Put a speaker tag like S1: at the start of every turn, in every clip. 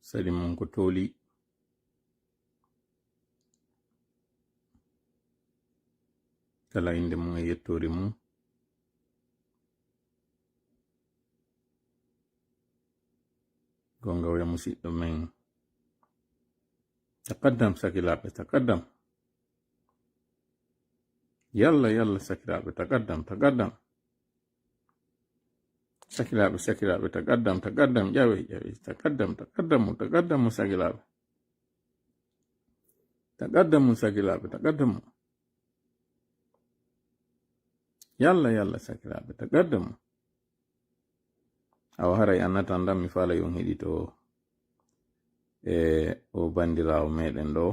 S1: sadi mon ko toli kala inde mum e yettori mum gonga waya musidɗo men takaddam sakiraɓe takaddam yalla yalla sakiraɓe takaddam sakiraɓe takaddam ƴawe takaddam mu sakiraɓe takaddam mu yalla sakiraɓe takaddam mu awa haray annata ndam mi fala yon heɗito o bandirawo meɗen ɗo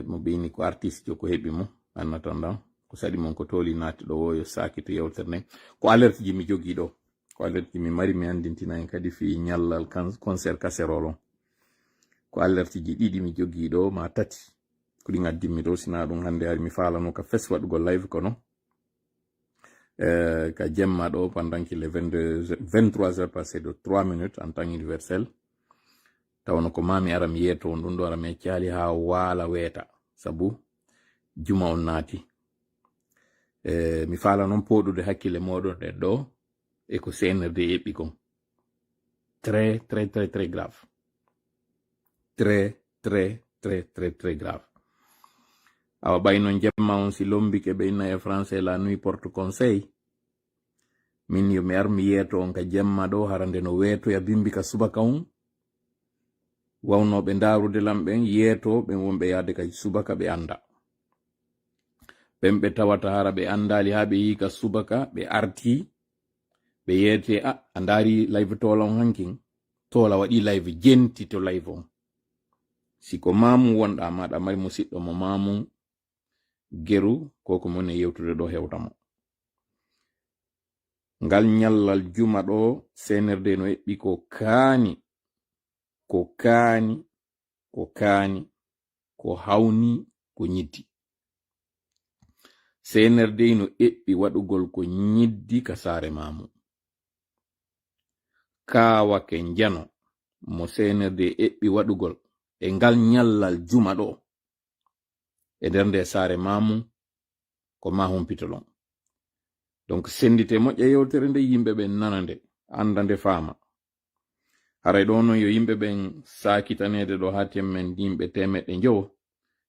S1: mo bini ko artiste jo ko heɓi mo annata ndam ko saɗi mon ko toli naati ɗo wo yo sakito yewtere nden ko alerte ji mi jogi ɗo ko alerte ji mi mari mi andintina en kadi fi ñallal concert casserole on ko alerte ji ɗiɗi mi jogi ɗo ma tati ko ɗi ngaddinmi ɗo sina ɗum hande hari mi falano ka fes waɗugo live kono ka jemma ɗo pendant qu'il est 23 heures passé de 3 minutes en temps universel tawno ko mami ara mi yeeto on ɗum ɗo ara mi caali ha waala weeta sabu juma on naati mi fala noon poɗude hakkille moɗon ɗen ɗo e ko senerde eɓɓi kon très grave très grave awa ɓay noon jemma on si lombike ɓe inna e français la nuit porte conseil min yo mi ar mi yeeto on ka jemma ɗo harande no weetoya bimbi ka subaka on wawnoɓe ndarude lamɓen yeeto ɓen wonɓe yaade ka subaka ɓe anda ɓen ɓe tawata hara ɓe andali ha ɓe yi ka subaka ɓe arti ɓe yeete a ndari live tola on hankin tola waɗi live jenti to live on siko mamu wonɗa maɗa mari musidɗo mo mamu geru koko mon e yewtude ɗo hewtamo ngal ñallal juma ɗo senerde no eɓɓi ko hawni ko ñiddi senerde no eɓɓi waɗugol ko ñiddi ka saare mamu kawake njano mo senerde eɓɓi waɗugol e ngal ñallal juma ɗo e nder nde saare mamu ko ma humpitolon donc sendite moƴƴa yewtere nde yimɓe ɓen nana nde anda nde faama haray ɗo noon yo yimɓe ɓen sakitanede ɗo ha temmen yimɓe temeɗɗe jowo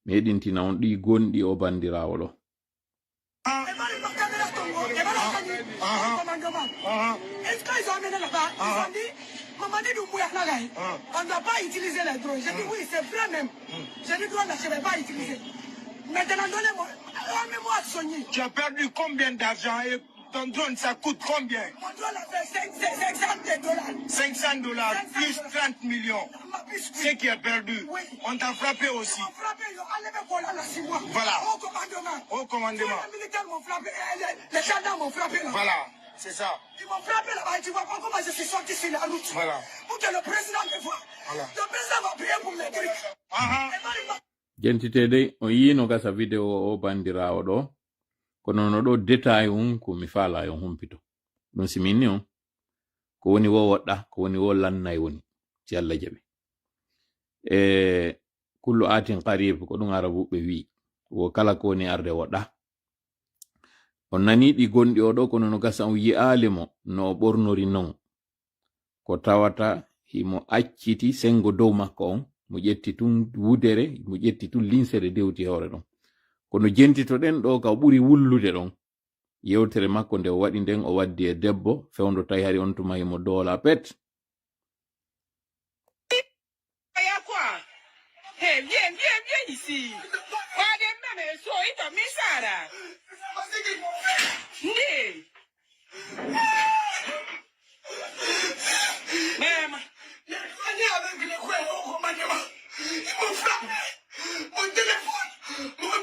S1: mi heɗintina on ɗi gonɗi o bandirawo ɗo
S2: Est-ce qu'ils ont amené là-bas? Ils ont dit, maman dit Doumbouya, on ne doit pas utiliser les drones. J'ai dit oui, c'est vrai même. J'ai dit drone là, je ne vais pas utiliser. Maintenant, donnez-moi, amenez-moi à soigner. Tu as perdu combien d'argent et ton drone, ça coûte combien? Mon drone a fait 500 dollars. 500 dollars plus 30 millions. Ce qui est perdu. Oui. On t'a frappé aussi. Ils m'ont frappé, ils ont enlevé Golan là 6 mois. Voilà. Au commandement. Au commandement. Les militaires m'ont frappé, les gendarmes m'ont frappé là. Voilà. C'est ça. Ils m'ont frappé là-bas et tu vois pas comment je suis sorti sur la route. Voilà. Pour que le président me voie. Voilà. Le président va payer pour les trucs.
S1: Jentitede o yino gasa video o bandirawo ɗo kono no ɗo détail ko mi fala yo humpito ɗum siminni on ko woni wo woɗɗa ko woni wo lannay woni ci Allah jaɓi kullu atin qarib ko ɗum arabuɓe wi wo kala ko woni arde woɗɗa on nani ɗi gonɗi o ɗo kono no gasa on yi'ali mo no o ɓornori non ko tawata himo acciti sengo dow makko on mo ƴetti tun wudere mo ƴetti tun linsere dewti hore ɗon kono jentito ɗen ɗo ka ɓuri wullude ɗon yewtere makko nde o waɗi nden o waddi e debbo fewndo tawi hari on tuma himo doola pet
S3: Viens ici.
S2: Ils m'ont frappé. Mon téléphone, mon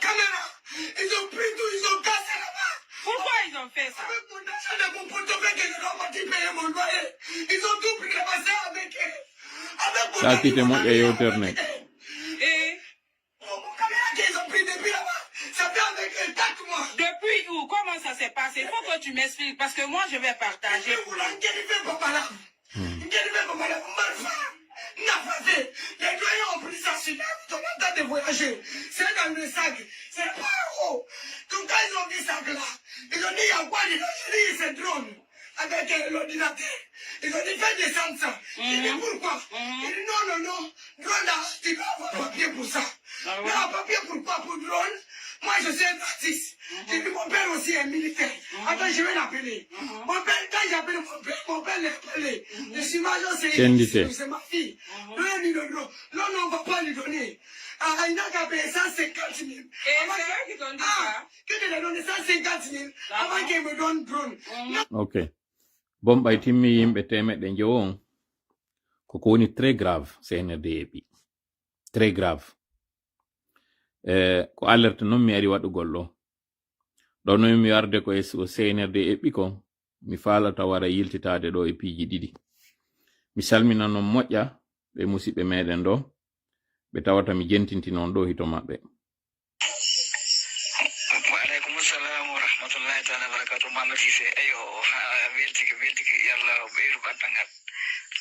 S2: caméra. Ils ont pris tout, ils ont cassé là-bas.
S3: Pourquoi ils ont fait ça?
S2: Avec mon achat de mon portefeuille que je dois partir payer mon loyer. Ils ont tout pris là-bas avec eux. Avec mon
S1: caméra.
S3: Et
S2: mon caméra qu'ils ont pris depuis là-bas, ça fait avec eux 4 mois.
S3: Depuis où? Comment ça s'est passé? Il faut que tu m'expliques parce que moi je vais partager.
S2: Pour la guinée, papa là. j'ai dit, mais madame, les doyens ont pris ça sur la table de voyager. C'est dans le sac. C'est pas haut. Donc quand ils ont vu ça là, ils ont dit, il y a quoi dedans? J'ai dit, c'est drone. Avec l'ordinateur. Ils ont dit, fais descendre ça. J'ai dit, pourquoi? Il dit, non. Drone là, tu dois avoir papier pour ça. Mais un papier pourquoi? Pour drone? Moi, je suis un artiste. J'ai dit, mon père aussi est militaire. Attends, je vais l'appeler. Mon père, quand j'appelle mon père l'a appelé. Je suis major, c'est ma fille. Non, on ne va pas lui donner. Il n'a qu'à payer 150 000.
S3: Et c'est eux qui t'ont dit ça?
S2: Que tu lui donnes 150 000 avant qu'il me donne drone.
S1: Ok. Bon, ɓay timmi yimɓe temeɗɗe jewon koko woni très grave CNRD eɓi très grave. Ko alerte noon mi ari waɗugol ɗo noon mi warde ko CNRD eɓi ko mi falata wara yiltitade ɗo e piiji ɗiɗi. Mi salmina noon moƴƴa ɓe musidɓe meɗen ɗo ɓe tawata mi jentinti noon ɗo hito maɓɓe.
S4: Waaleykum salam wa rahmatullahi taala wa barakatuh. Mamadou Cissé eyo weltiki yalla ɓeydu bantangal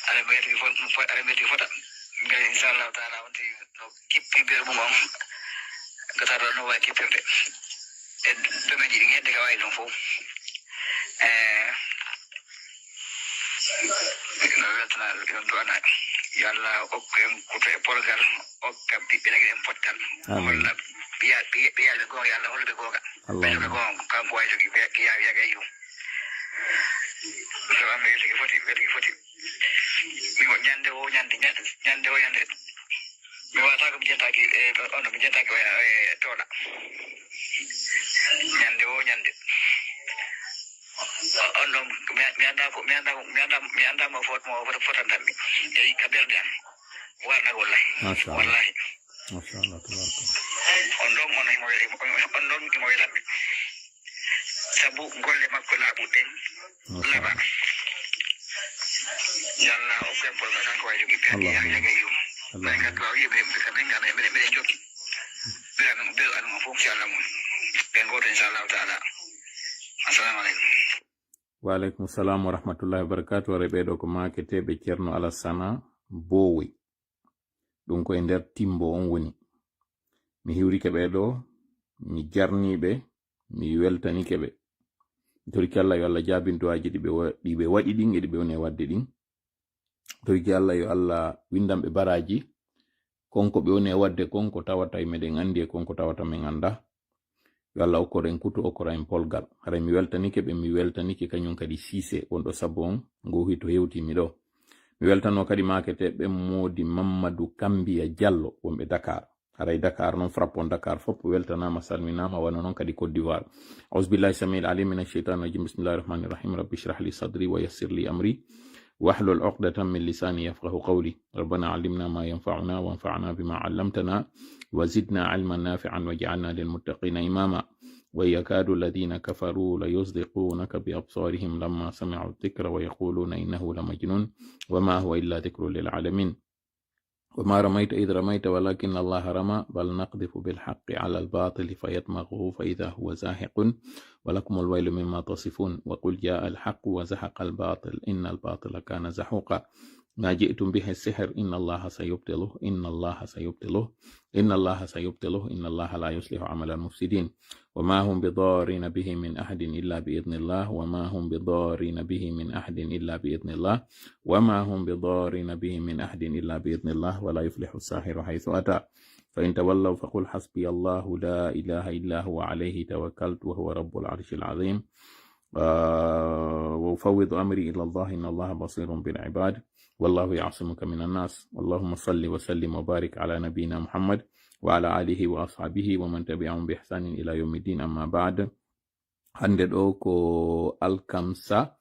S4: aɗa ɓeytiki fota ngal inchallahu taala wonti no kippibere mum on gatata no wawi kippirde e domaine ji ɗi hedde ka wawi ɗon fof no weltana yon duwana yo Allah hokku en kuto e polgal hokka ɓiɓɓe nagi en pottal holla ɓiyaɓe gonga yo Allah holluɓe gonga ɓeɗoɓe gonga kanko wawi jogi yawi yaga e yum so amɓe weltiki foti mimo ñande o ñande mi wata ko mi jentaki ono mi jentaki e tola ñande o ñande on ɗon mi andamo fotantanmi eyi ka ɓerde am warna wallahi
S1: Mashallah, tabaraka.
S4: on ɗon imo welanmi sabu golle makko laaɓuɗen laba yalla o kempol ga kanko wawi jogi yaga yum ɓay gaddu waw yiɓe ɓeɗen jokki ɓeɗo anuma fof inchallah mum ɓen goto inchallahu taala. Assalamu aleykum.
S1: Wa alaikum salam wa rahmatullahi wa barakatuh. Ware ɓeɗo ko maketeɓe Ceerno Alassana Bowoy ɗum koye nder timbo on woni. Mi hiwrike ɓeɗo, mi jarniɓe, mi weltanike ɓe. Toriki Allah yo Allah jabin duwaji ɗi ɓe waɗi ɗin e ɗi ɓe woni e wadde ɗin. Toriki Allah yo Allah windanɓe baraji konko ɓe woni e wadde konko tawata meɗen andi e konko tawata men anda. Yo Allah okkoren kutu okkora en polgal. Hara mi weltanike ɓe, mi weltanike kañum kadi Cissé wonɗo sabbo on ngo hito hewtimi ɗo. Mi weltano kadi maketeɓe Modi Mamadou Kambiya Diallo wonɓe Dakar. haray Dakar non frappon Dakar fop weltanama salminama wana non kadi Côte d'Ivoire. Auzubillahi samil alim minash shaitanir rajim. Bismillahir rahmanir rahim. Rabbi shrah li sadri wa yassir li amri wahlul 'uqdatan min lisani yafqahu qawli. Rabbana 'allimna ma yanfa'una wanfa'na bima 'allamtana وزدنا علما نافعا وجعلنا للمتقين إماما ويكاد الذين كفروا ليصدقونك بأبصارهم لما سمعوا الذكر ويقولون إنه لمجنون وما هو إلا ذكر للعالمين وما رميت إذ رميت ولكن الله رمى بل نقذف بالحق على الباطل فيدمغه فإذا هو زاهق ولكم الويل مما تصفون وقل جاء الحق وزهق الباطل إن الباطل كان زحوقا ما جئتم به السحر إن الله سيبطله إن الله سيبطله إن الله سيبطله إن الله لا يصلح عمل المفسدين وما هم بضارين به من أحد إلا بإذن الله وما هم بضارين به من أحد إلا بإذن الله وما هم بضارين به من أحد إلا بإذن الله ولا يفلح الساحر حيث أتى فإن تولوا فقل حسبي الله لا إله إلا هو عليه توكلت وهو رب العرش العظيم وأفوض أمري إلى الله إن الله بصير بالعباد والله يعصمك من الناس اللهم صل وسلم وبارك على نبينا محمد وعلى آله وأصحابه ومن تبعهم بإحسان إلى يوم الدين أما بعد. hande ɗo ko alkamsa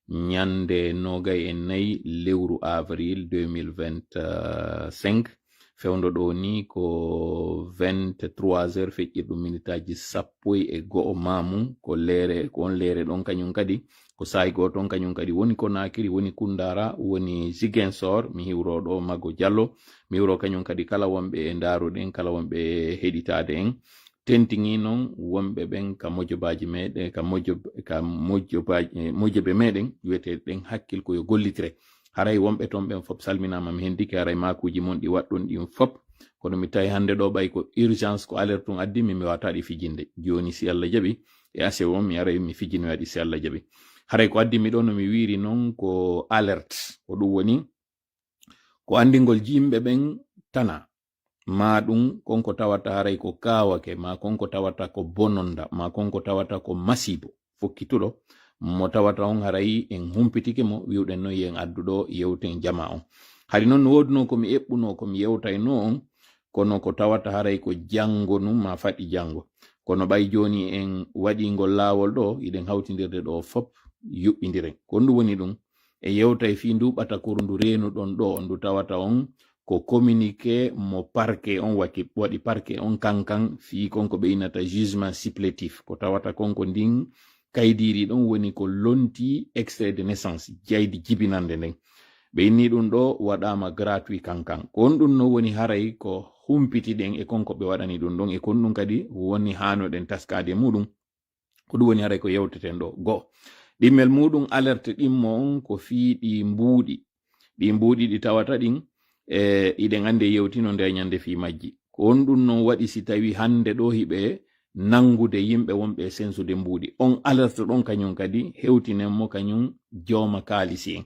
S1: ñande nogay en nayi lewru avril 2025 fewndo ɗo ni ko 23h feƴƴirɗum minitaji 14 mamou ko on leere ɗon kañum kadi ko sayi goton kañum kadi woni Konakiri woni Kundara woni Ziguinchor mi hiwro ɗo Mago Diallo mi hiwro kañum kadi kala wonɓe e ndaruɗen kala wonɓe heɗitade en tentigi noon wonɓe ɓen ka mojobaji meɗen ka mojobe meɗen wiyeteɗen hakkil koyo gollitire haray wonɓe ton ɓen fop salminama mi hendike haray makuji mon ɗi waɗɗon ɗin fop kono mi tawi hande ɗo ɓay ko urgence ko alerte on addimi mi wataɗi fijinde joni si Allah jaɓi e ase on mi aray mi fijini waɗi si Allah jaɓi haray ko addimi ɗo no mi wiri noon ko alerte ko ɗum woni ko andigol jimɓe ɓen tana ma ɗum konko tawata haray ko kawake ma konko tawata ko bononda ma konko tawata ko masibo fokkituɗo mo tawata on haray en humpitike mo wiwɗen noon yen adduɗo yewten jama on hari noon no woduno komi eɓɓuno komi yewtayno on kono ko tawata haray ko jango num ma faɗi jango kono ɓay joni en waɗigol laawol ɗo iɗen hawtidirde ɗo fop yuɓɓidiren ko ndu woni ɗum e yewtay fi ndu ɓata kuru ndu reenu ɗon ɗo ndu tawata on ko communiqué mo parquet on waɗi parquet on kankan fi konko ɓe inata jugement supplétif ko tawata konko ndin kaydiri ɗon woni ko lonti extrait de naissance jaydi jibinande nden ɓe inni ɗum ɗo waɗama gratuit kankan ko on ɗum no woni haray ko humpitiɗen e konko ɓe waɗani ɗum ɗon e kon ɗum kadi woni hanoɗen taskade muɗum ko ɗum woni haray ko yewteten ɗo go ɗimmel muɗum alerte ɗimmo on ko fii ɗi mbuuɗi ɗi tawata ɗin iɗen ande yewtino nde ñande fi majji ko on ɗum non waɗi si tawi hande ɗo hiɓe nangude yimɓe wonɓe sensude mbuuɗi on alerte ɗon kañum kadi hewtinen mo kañum jawma kaalisi en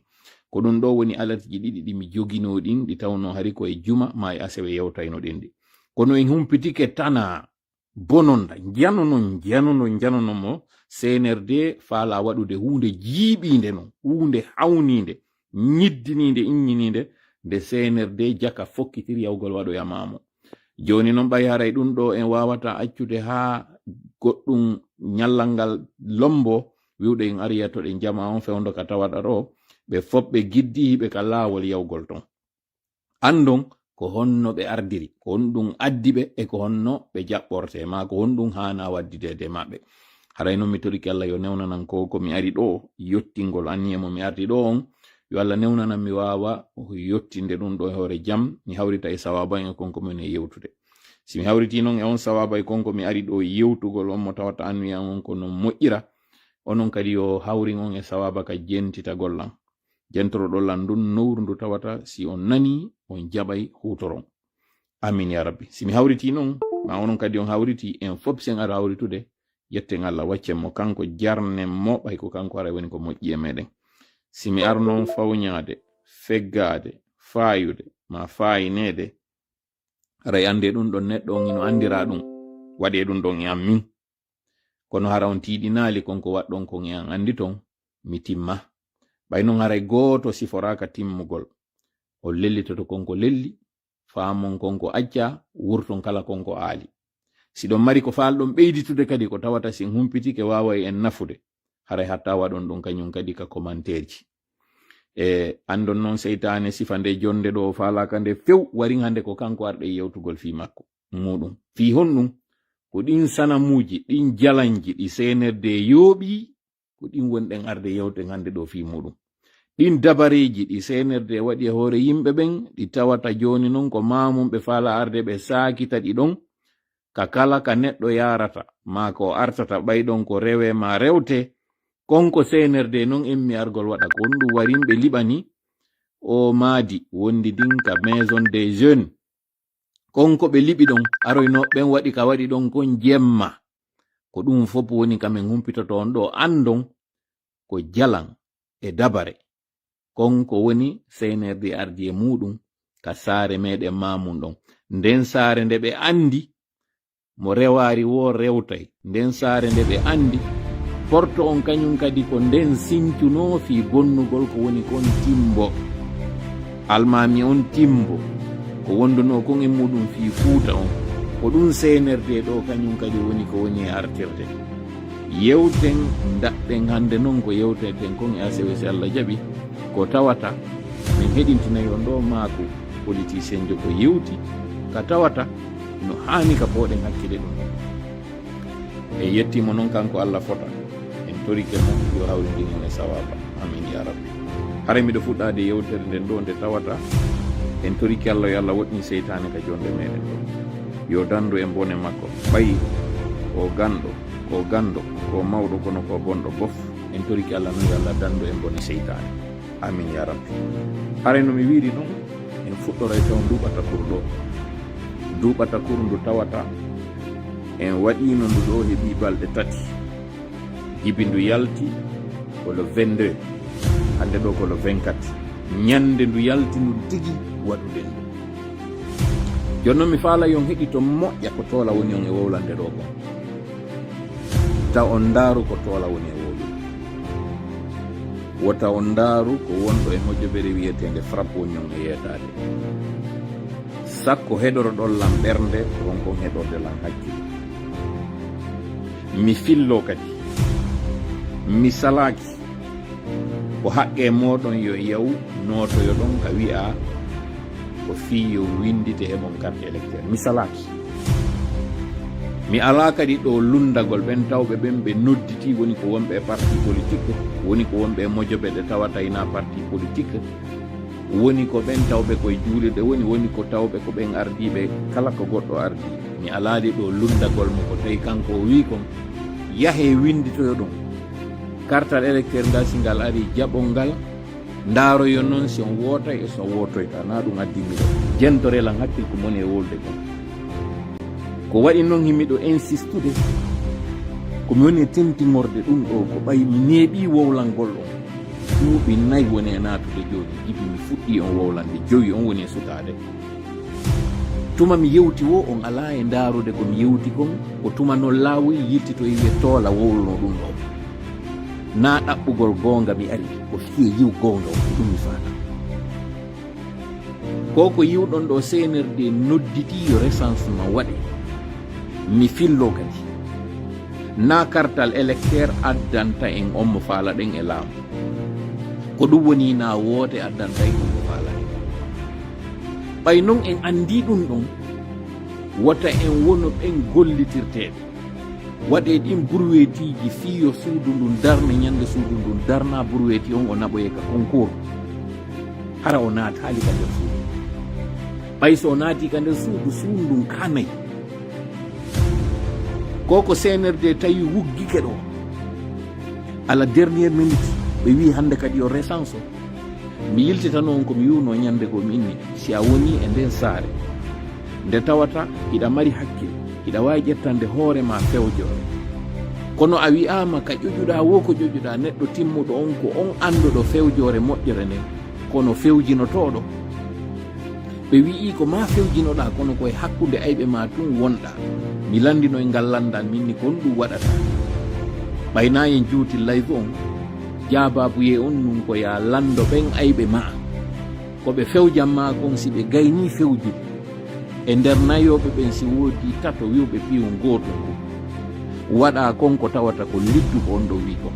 S1: ko ɗum ɗo woni alerte ji ɗiɗi ɗi mi jogino ɗin ɗi tawno hari ko e juma ma e asewe yewtayno ɗin ɗi kono en humpitike tana bononda janono mo CNRD faala waɗude hunde jiiɓinde non hunde hawninde ñiddininde inñininde nde CNRD jaka fokkitiri yawgol waɗoya mamo joni noon ɓay haray ɗum ɗo en wawata accude ha goɗɗum ñallal ngal lombo wiwɗe en ariyatoɗe jama on fewdo ka tawaɗa ɗo ɓe fop ɓe giddi ɓe ka laawol yawgol ton andon ko honno ɓe ardiri ko honɗum addi ɓe e ko honno ɓe jaɓɓorte ma ko honɗum hana waddidede maɓɓe haray noon mi toriki Allah yo newnanan ko mi ari ɗo yottingol anniyemo mi ardi ɗo on yo Allah newnanan mi wawa yottinde ɗum ɗo e hoore jam mi hawrita e sawaba en konko min e yewtude si mi hawriti noon e on sawaba e konko mi ari ɗo yewtugol on mo tawata annuya on ko non moƴƴira onon kadi yo hawrin on e sawaba ka jentitagol lan jentoroɗol lan ɗum nowru ndu tawata si on nani on jaɓay hutoron amin ya rabbi si mi hawriti noon ma onon kadi on hawriti en fop sen ara hawritude yetten Allah waccen mo kanko jarnen mo ɓay ko kanko ara woni ko moƴƴi e meɗen si mi ar noon fawñade feggade fayude ma fayinede aray ande ɗum ɗon neɗɗo on ino andira ɗum waɗe ɗum ɗon e am min kono hara on tiɗinali konko waɗɗon kon e an andi ton mi timma ɓay noon haray goto siforaka timmugol o lellitoto konko lelli faamon konko acca wurton kala konko aali si ɗon mari ko falɗon ɓeyditude kadi ko tawata sin humpitike waway en nafude haray hatta waɗon ɗum kañum kadi ka commentaire ji andon noon seytane sifa nde jonde ɗo falaka nde few warin hande ko kanko arɗe yewtugol fi makko muɗum fi honɗum ko ɗin sanamuji ɗin jalanji ɗi CNRD yooɓi ko ɗin wonɗen arde yewten hande ɗo fi muɗum ɗin dabareji ɗi CNRD waɗi e hoore yimɓe ɓen ɗi tawata joni noon ko mamum ɓe fala arde ɓe sakita ɗi ɗon ka kala ka neɗɗo yarata ma ko artata ɓayɗon ko rewe ma rewte konko CNRD noon emmi argol waɗa ko on ɗum warin ɓe liɓani o maadi wondi ɗin ka maison des jeunes konko ɓe liɓi ɗon aroyno ɓen waɗi ka waɗi ɗon kon jemma ko ɗum fop woni kamen humpitoto on ɗo andon ko jalan e dabare konko woni CNRD ardi e muɗum ka saare meɗen mamum ɗon nden saare nde ɓe andi mo rewari wo rewtay nden saare nde ɓe andi porto on kañum kadi ko nden sincuno fi bonnugol ko woni kon timbo almami on timbo ko wonduno kon e muɗum fi fouta on ko ɗum CNRD ɗo kañum kadi woni ko woni e artirde yewten daɗɗen hande noon ko yewteten kon e ACWC Allah jaɓi ko tawata min heɗintinayi on ɗo maako politicien jo ko yewti ka tawata no hani ka poɗen hakkille ɗum e yettimo noon kanko Allah fota en torike mo yo hawrindinen e sawaba amin ya rabbi hare miɗo fuɗɗade yewtere nden ɗo nde tawata en toriki Allah yo Allah woɗɗin seytane ka jonde meɗen ɗo yo dandu e bone makko ɓayi ko gando ko mawɗo kono ko bonɗo bof en toriki Allah no yo Allah dandu e bone seytane amin ya rabbi. Hare no mi wiiri noon en fuɗɗoray taw duuɓata kurɗo duuɓata kurdu tawata en waɗino ndu ɗo heɓi balɗe 3 jibi ndu yalti ko le 22 hande ɗo ko le 24 ñande ndu yalti ndu tigi waɗude ndu. Jonno mi faala yon heɗi to moƴƴa ko toola woni on e wowlande ɗo kon taw on ndaaru ko toola woni e wowlude wota on ndaaru ko wonɗo e hojjobere wiyetende frappe woni on e yeetade sakko heɗoroɗon lam ɓernde wonkon heɗorde lam hakkille. Mi fillo kadi mi salaki ko haqqe moɗon yo yaw notoyo ɗon ka wi'a ko fii yo windite e mon carte électeur. Mi salaki mi ala kadi ɗo lundagol ɓen tawɓe ɓen ɓe nodditi woni ko wonɓe e parti politique woni ko wonɓe e mojoɓe ɗe tawata ina parti politique woni ko ɓen tawɓe koye juulirɗe woni ko tawɓe ko ɓen ardiɓe kala ko goɗɗo ardi. Mi alaali ɗo lundagol mo ko tawi kanko o wi kon yahe winditoyo ɗum kartal électeur ngal si ngal ari jaɓol ngal ndaaroyo noon si on wootay e so wotoyta na ɗum addimi ɗo jentorelan hakkil ko moni e wolde kon ko waɗi noon himmiɗo insistude komi woni e tentimorde ɗum ɗo ko ɓay mi neeɓi wowlangol ɗon duuɓi 4 woni e natude joni jibi mi fuɗɗi on wowlande 5 on woni e sutade. Tuma mi yewti wo on ala e ndaarude komi yewti kon ko tuma noon laawoyi yiltito wiye toola wowluno ɗum ɗo na ɗaɓɓugol gonga mi ari ko fiye yiw gonga o ɗum mi faata ko yiwɗon ɗo CNRD nodditi yo recensement waɗe mi fillo kadi na kartal électeur addanta en on mo faala ɗen e laamu ko ɗum woni na woote addanta en on mo faala en ɓay noon en andi ɗum ɗon wota en wono ɓen gollitirteɓe waɗe ɗin bourwetiji fiyo suudu ndun darne ñande suudu ndun darna bourweti on o naɓoye ka concours hara o naata haali ka nder suudu ɓay so o naati ka nder suudu ndun kanayi koko CNRD tawi wuggike ɗo ala dernière minute ɓe wi hande kadi o recense o mi yiltitano on komi wiwno ñande go mi inni si a woni e nden saare nde tawata hiɗa mari hakkille hiɗa wawi ƴettande hoorema fewjore kono a wi'ama ka ƴoƴuɗa wo ko ƴoƴuɗa neɗɗo timmuɗo on ko on anduɗo fewjore moƴƴere nden kono fewjinotoɗo ɓe wi'i ko ma fewjinoɗa kono koye hakkude ayɓe ma tun wonɗa mi landino e ngal landal minni kon ɗum waɗata ɓayna en juuti live on jaababuye on nun ko ya lando ɓen ayɓe ma koɓe fewjanma kon si ɓe gayni fewjude e nder nayoɓe ɓen si woodi tato wiwɓe ɓiwu goto ngu waɗa kon ko tawata ko liddu ko on ɗo wi kon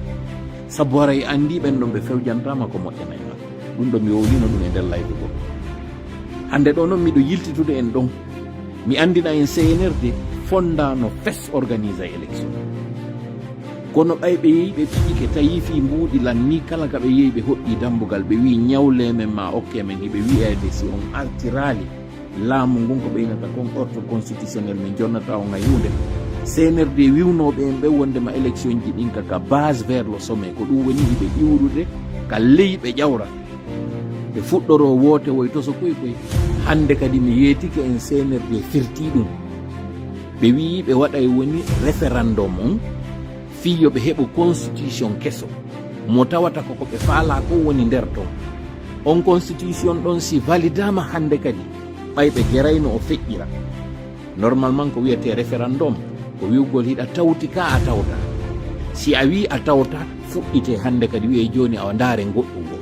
S1: sabu haray andi ɓen ɗon ɓe fewjantama ko moƴƴanayma ɗum ɗo mi wowlino ɗum e nder live go hande ɗo noon miɗo yiltitude en ɗon mi andina en CNRD fondano fes organisa élection kono ɓayɓe yeeyi ɓe piƴike tawi fi mbuuɗi lanni kala ka ɓe yeeyi ɓe hoɗɗi dambugal ɓe wi ñawle men ma okke men hiɓe wiyede si on artirali laamu ngun ko ɓeynata kon ordre constitutionnel min jonnata on hayunde CNRD wiwnoɓe en ɓe wondema élection ji ɗin kaka base vers le sommet ko ɗum woni hiɓe iwrude ka ley ɓe ƴawra ɓe fuɗɗoro woote woy to so koy hande kadi mi yeetike en CNRD firti ɗum ɓe wi ɓe waɗay woni référendum on fiyo ɓe heɓo constitution keso mo tawata koko ɓe faala ko woni nder ton on constitution ɗon si validama hande kadi ɓay ɓe gerayno o feƴƴira normalement ko wiyete référendum ko wiwgol hiɗa tawti ka a tawta si a wi a tawta fuɗɗite hande kadi wiye joni awa ndaare goɗɗum ngo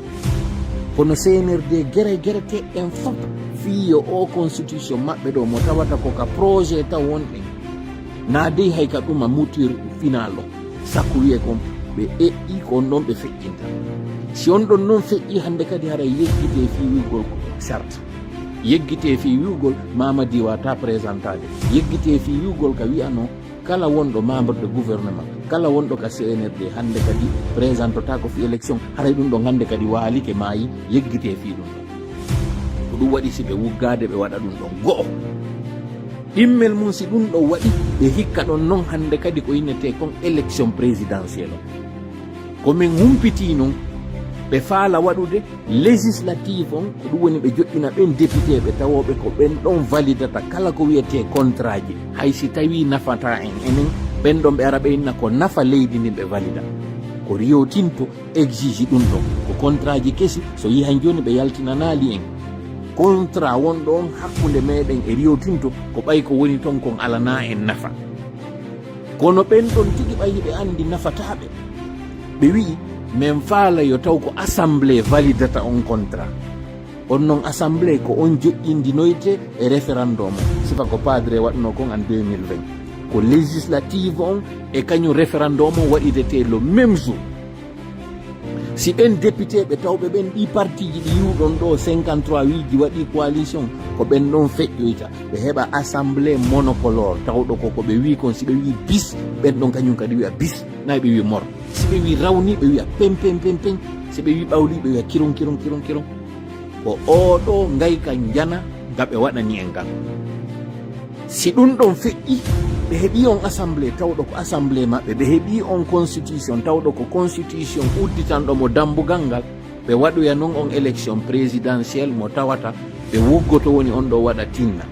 S1: kono CNRD gerete en fof fiyo o constitution maɓɓe ɗo mo tawata koka projet taw wonɗen na dey hay ka ɗuma mouture final o sakko wiye kon ɓe eƴƴi ko on ɗon ɓe feƴƴinta si on ɗon noon feƴƴi hande kadi hara yeggite fi wiwgol charte yeggite fi wiwgol mamadi wata présentade yeggite fi wiwgol ka wiyano kala wonɗo membre de gouvernement kala wonɗo ka CNRD hande kadi présentota ko fi élection haray ɗum ɗon hande kadi waalike maayi yeggite fi ɗum ɗon ko ɗum waɗi si ɓe wuggade ɓe waɗa ɗum ɗon go'o ɗimmel mum si ɗum ɗo waɗi ɓe hikka ɗon noon hande kadi ko innete kon élection présidentielle o komin humpiti noon ɓe faala waɗude législative on ko ɗum woni ɓe joƴƴina ɓen député ɓe tawoɓe ko ɓen ɗon validata kala ko wiyete contrat ji hay si tawi nafata en enen ɓen ɗon ɓe ara ɓe inna ko nafa leydi ndin ɓe valida ko Rio Tinto exige ɗum ɗon ko contrat ji kesi so yi han joni ɓe yaltinanali en contrat wonɗo on hakkude meɗen e Rio Tinto ko ɓay ko woni ton kon alana en nafa kono ɓen ɗon tigi ɓayi ɓe andi nafataɓe ɓe wi'i min faala yo taw ko assemblée validata on contrat on non assemblée ko on joƴƴindinoyte e référendum sifa ko padre waɗno kon en 2020 ko législative on e kañum référendum o waɗidete le même jour si ɓen député ɓe tawɓe ɓen ɗi parti ji ɗi yiwɗon ɗo 53 wiiji waɗi coalition ko ɓen ɗon feƴƴoyta ɓe heɓa assemblée monocolore tawɗo koko ɓe wi kon si ɓe wi bis ɓen ɗon kañum kadi wiya bis nayi ɓe wi mor si ɓe wi rawni ɓe wiya pen si ɓe wi ɓawli ɓe wiya kiron ko oɗo ngayka jana nga ɓe waɗani en kan si ɗum ɗon feƴƴi ɓe heɓi on assemblée tawɗo ko assemblée maɓɓe ɓe heɓi on constitution tawɗo ko constitution udditanɗo mo dambugal ngal ɓe waɗoya noon on élection présidentielle mo tawata ɓe wuggoto woni on ɗo waɗa tinna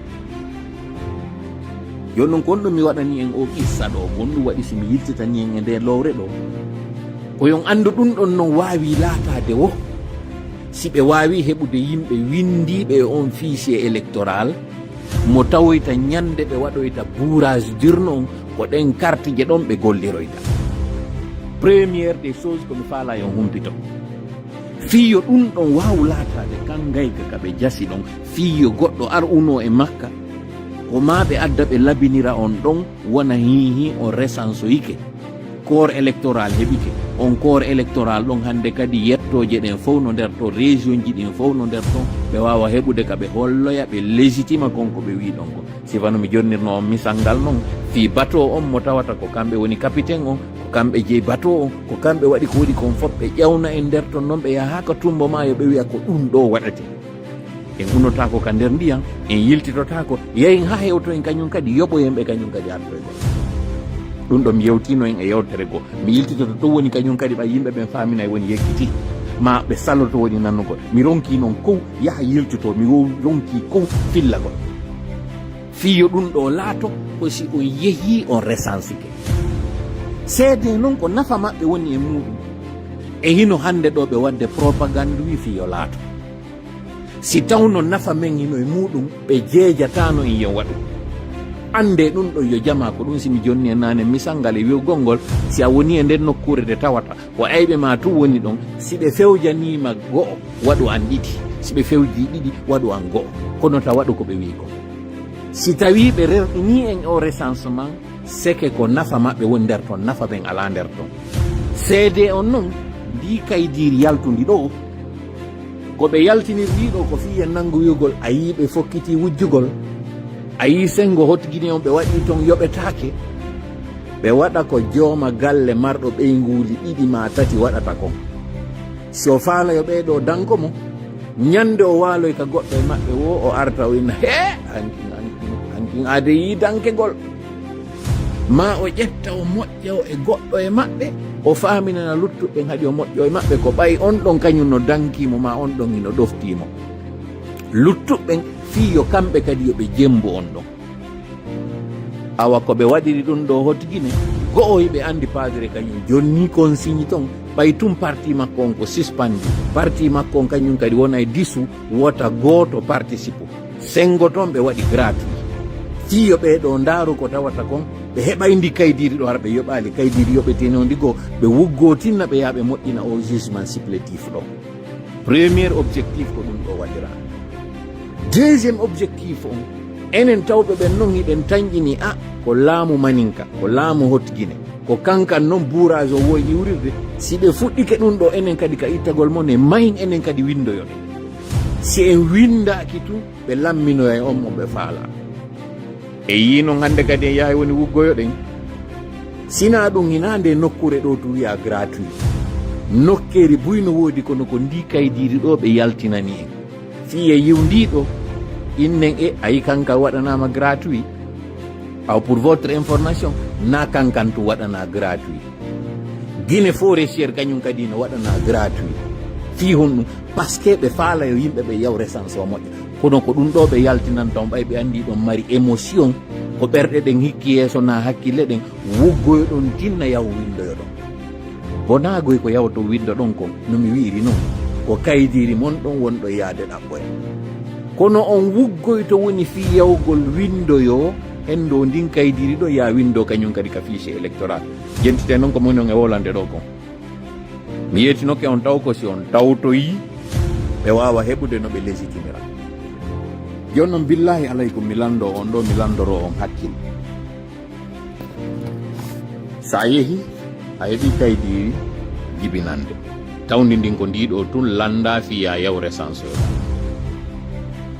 S1: joni noon ko on ɗo mi waɗani en o qissa ɗo gonɗum waɗi si mi yiltitani en e nde lowre ɗo koyon anndu ɗum ɗon noon wawi laatade wo si ɓe wawi heɓude yimɓe windiɓe e on fichier électoral mo tawoyta ñande ɓe waɗoyta bourrage d'urne on ko ɗen carte je ɗon ɓe golliroyta premiére des choses komi faala yon humpito fiyo ɗum ɗon wawu laatade kan gayka ka ɓe jasi ɗon fiyo goɗɗo ar uno e makka ko ma ɓe adda ɓe labinira on ɗon wona hihi on resansoyike corps électoral heɓike on corps électoral ɗon hande kadi yettoje ɗen fof no nder to région ji ɗin fof no nder ton ɓe wawa heɓude ka ɓe holloya ɓe légitima konko ɓe wi ɗon ko sifano mi jonnirno on misal ngal noon fi bateau on mo tawata ko kamɓe woni capitaine on ko kamɓe jeeyi bateau on ko kamɓe waɗi ko waɗi kon fof ɓe ƴewna e nder ton noon ɓe yaha ka tumbo ma yo ɓe wiya ko ɗum ɗo waɗate en unotako ka nder ndiyam en yiltitotako yeyin ha hewto en kañum kadi yoɓoyen ɓe kañum kadi artoygol ɗum ɗo mi yewtino en e yewtere goo mi yiltitoto to woni kañum kadi ɓa yimɓe ɓen famina e woni yekkiti ma ɓe salloto woni nannugol mi ronki noon kow yaha yiltito mi ronki kow fillagol fiyo ɗum ɗo laato ko si on yeehi on resansike seede noon ko nafa maɓɓe woni e muɗum e hino hande ɗo ɓe wadde propagande wi fiyo laato si tawno nafa men hino e muɗum ɓe jeejatano en yen waɗu ande ɗum ɗo yo jama ko ɗum simi jonni e nane misal ngal e wiwgol si a woni e nder nokkure nde tawata ko ayɓe ma tu woni ɗon si ɓe fewjanima go'o waɗu an ɗiɗi si ɓe fewji ɗiɗi waɗu an go'o kono ta waɗu ko ɓe wi ko si tawi ɓe rerɗini en o recensement seke ko nafa maɓɓe woni nder ton nafa ɓen ala nder ton seede on noon ndi kaydiri yaltundi ɗo ko ɓe yaltinirɗi ɗo ko fiye nanngu wiwgol a yi ɓe fokkiti wujjugol a yi sengo hotguine on ɓe waɗi ton yoɓetake ɓe waɗa ko jooma galle marɗo ɓeynguli ɗiɗi ma tati waɗata kon so faala yo ɓeeɗo danko mo ñande o waaloy ka goɗɗo e maɓɓe wo o arta o inna he hankin ade yi dankegol ma o ƴetta o moƴƴa o e goɗɗo e maɓɓe o faaminana luttuɓɓen haɗi o moƴƴo e maɓɓe ko ɓay on ɗon kañum no dankimo ma on ɗon ino ɗoftimo luttuɓɓen fiyo kamɓe kadi yoɓe jembu on ɗon awa ko ɓe waɗiri ɗum ɗo hotguine go'o yiɓe andi padre kañum jonni consigne ton ɓay tum parti makko on ko suspendi parti makko on kañum kadi wona e disu wota gooto participe sengo toon ɓe waɗi gratuit fiyo ɓeɗo ndaaru ko tawata kon ɓe heɓayndi kaydiri ɗo hara ɓe yoɓali kaydiri yoɓeteni o ndigo ɓe wuggotinna ɓe yaha ɓe moƴƴina o jugement supplétif ɗo premier objectif ko ɗum ɗo waɗira deuxiéme objectif on enen tawɓe ɓen noon hiɗen tañƴini a ko laamu maninka ko laamu hotguine ko kankan noon bourage o woyi iwrirde si ɓe fuɗɗike ɗum ɗo enen kadi ka ittagol mon e mayin enen kadi windoyoɗe si en windaki tun ɓe lamminoya e on mo ɓe faala e yino hande kadi en yahay woni wuggoyoɗen sina ɗum hinande nokkure ɗo to wiya gratuit nokkeri buyno woodi kono ko ndi kaydiri ɗo ɓe yaltinani en fiye yiwdiɗo innen e ayi kanka waɗanama gratuit aw pour votre information na kankan tu waɗana gratuit guine forestiére kañum kadi no waɗana gratuit fi honɗum parce que ɓe faala yo yimɓe ɓe yaw resance o moƴƴa kono ko ɗum ɗo ɓe yaltinan taw ɓay ɓe andi ɗon mari émotion ko ɓerɗe ɗen hikki yeeso na hakkille ɗen woggoyo ɗon tinna yaw windoyo ɗon bonagoy ko yawto windo ɗon ko nomi wiiri noon ko kaydiri mon ɗon wonɗo yaade ɗaɓɓoya kono on wuggoy to woni fi yawgol windoyo hendo ndin kaydiri ɗo ya windo kañum kadi ka fiche électoral jentite noon ko moni on e wolande ɗo kon mi yetinoke on taw ko si on tawtoyi ɓe wawa heɓude no ɓe légitimira joni noon billahi alaykum mi lando on ɗo mi landoro on hakkille sa yeehi a heɓi kaydiri jibinande tawdi ndin ko ndiɗo tun landa fiya yaw resance o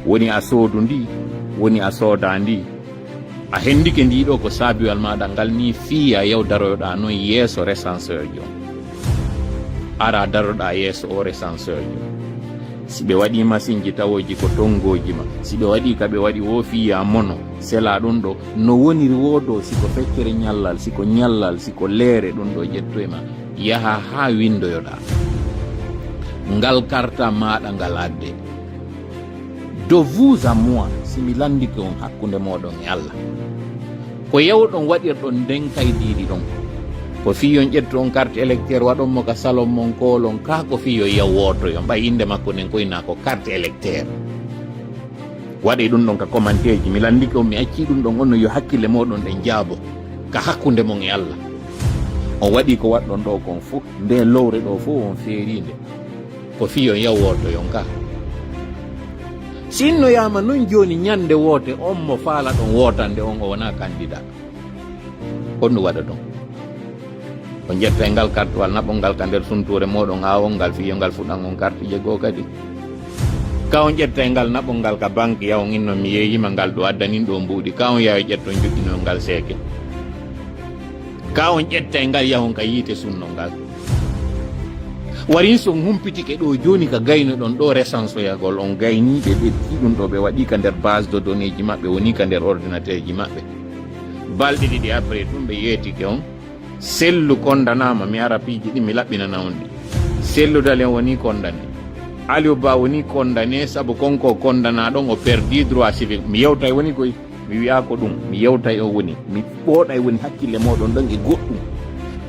S1: woni a soodu ndi woni a sooda ndi a hendike ndiɗo ko saabiwal maɗa ngal ni fiya yaw daroyoɗa noon yeeso recenseur jo ara daroɗa yeeso o recenseur jo si ɓe waɗi machine ji tawoji ko tongoji ma si ɓe waɗi ka ɓe waɗi wo fiya mono sela ɗum ɗo no woniri wodo siko feccere ñallal siko ñallal siko leere ɗum ɗo ƴetto e ma yaha ha windoyoɗa ngal karta maɗa ngal adde de vous à moi simi landike on hakkunde moɗon e Allah ko yawɗon waɗirɗon nden kaydiri ɗon ko fiyon ƴettu on carte électeur waɗon mo ka salon mon kolon ka ko fiyo yaw wotoyo ɓay inde makko nden koyna ko carte électeur waɗe ɗum ɗon ka commentaire ji mi landike on mi acci ɗum ɗon onno yo hakkille moɗon ɗen jaabo ka hakkunde mon e Allah on waɗi ko waɗɗon ɗo kon fof nde lowre ɗo fof on feerinde ko fiyon yaw wotoyon ka sinnoyama noon joni ñande woote on mo faala ɗon wotande on o wona candidat honɗum waɗa ɗon o jetta e ngal kartuwal naɓol ngal ka nder sunture moɗon awol ngal fiyo ngal fuɗan on carte jego kadi ka on ƴetta e ngal naɓol ngal ka banque yawon inno mi yeeyima ngal ɗo addanin ɗo mbuuɗi ka on yawi ƴetton joƴƴino ngal seeke ka on ƴetta e ngal yahon ka yiite sunno ngal warin so humpitike ɗo joni ka gayno ɗon ɗo recensoyagol on gayniɓe ɓe ɗum ɗo ɓe waɗi ka nder base de données ji maɓɓe woni ka nder ordinateur ji maɓɓe balɗe ɗiɗi après ɗum ɓe yeetike on sellu kondanama mi ara piiji ɗi mi laɓɓinana on ɗi selludalen woni condamné Aliou Bah woni condamné saabu konko condamnaɗon o perdi droit civique mi yewta e woni koye mi wiya ko ɗum mi yewta e o woni mi ɓooɗa e woni hakkille moɗon ɗon e goɗɗum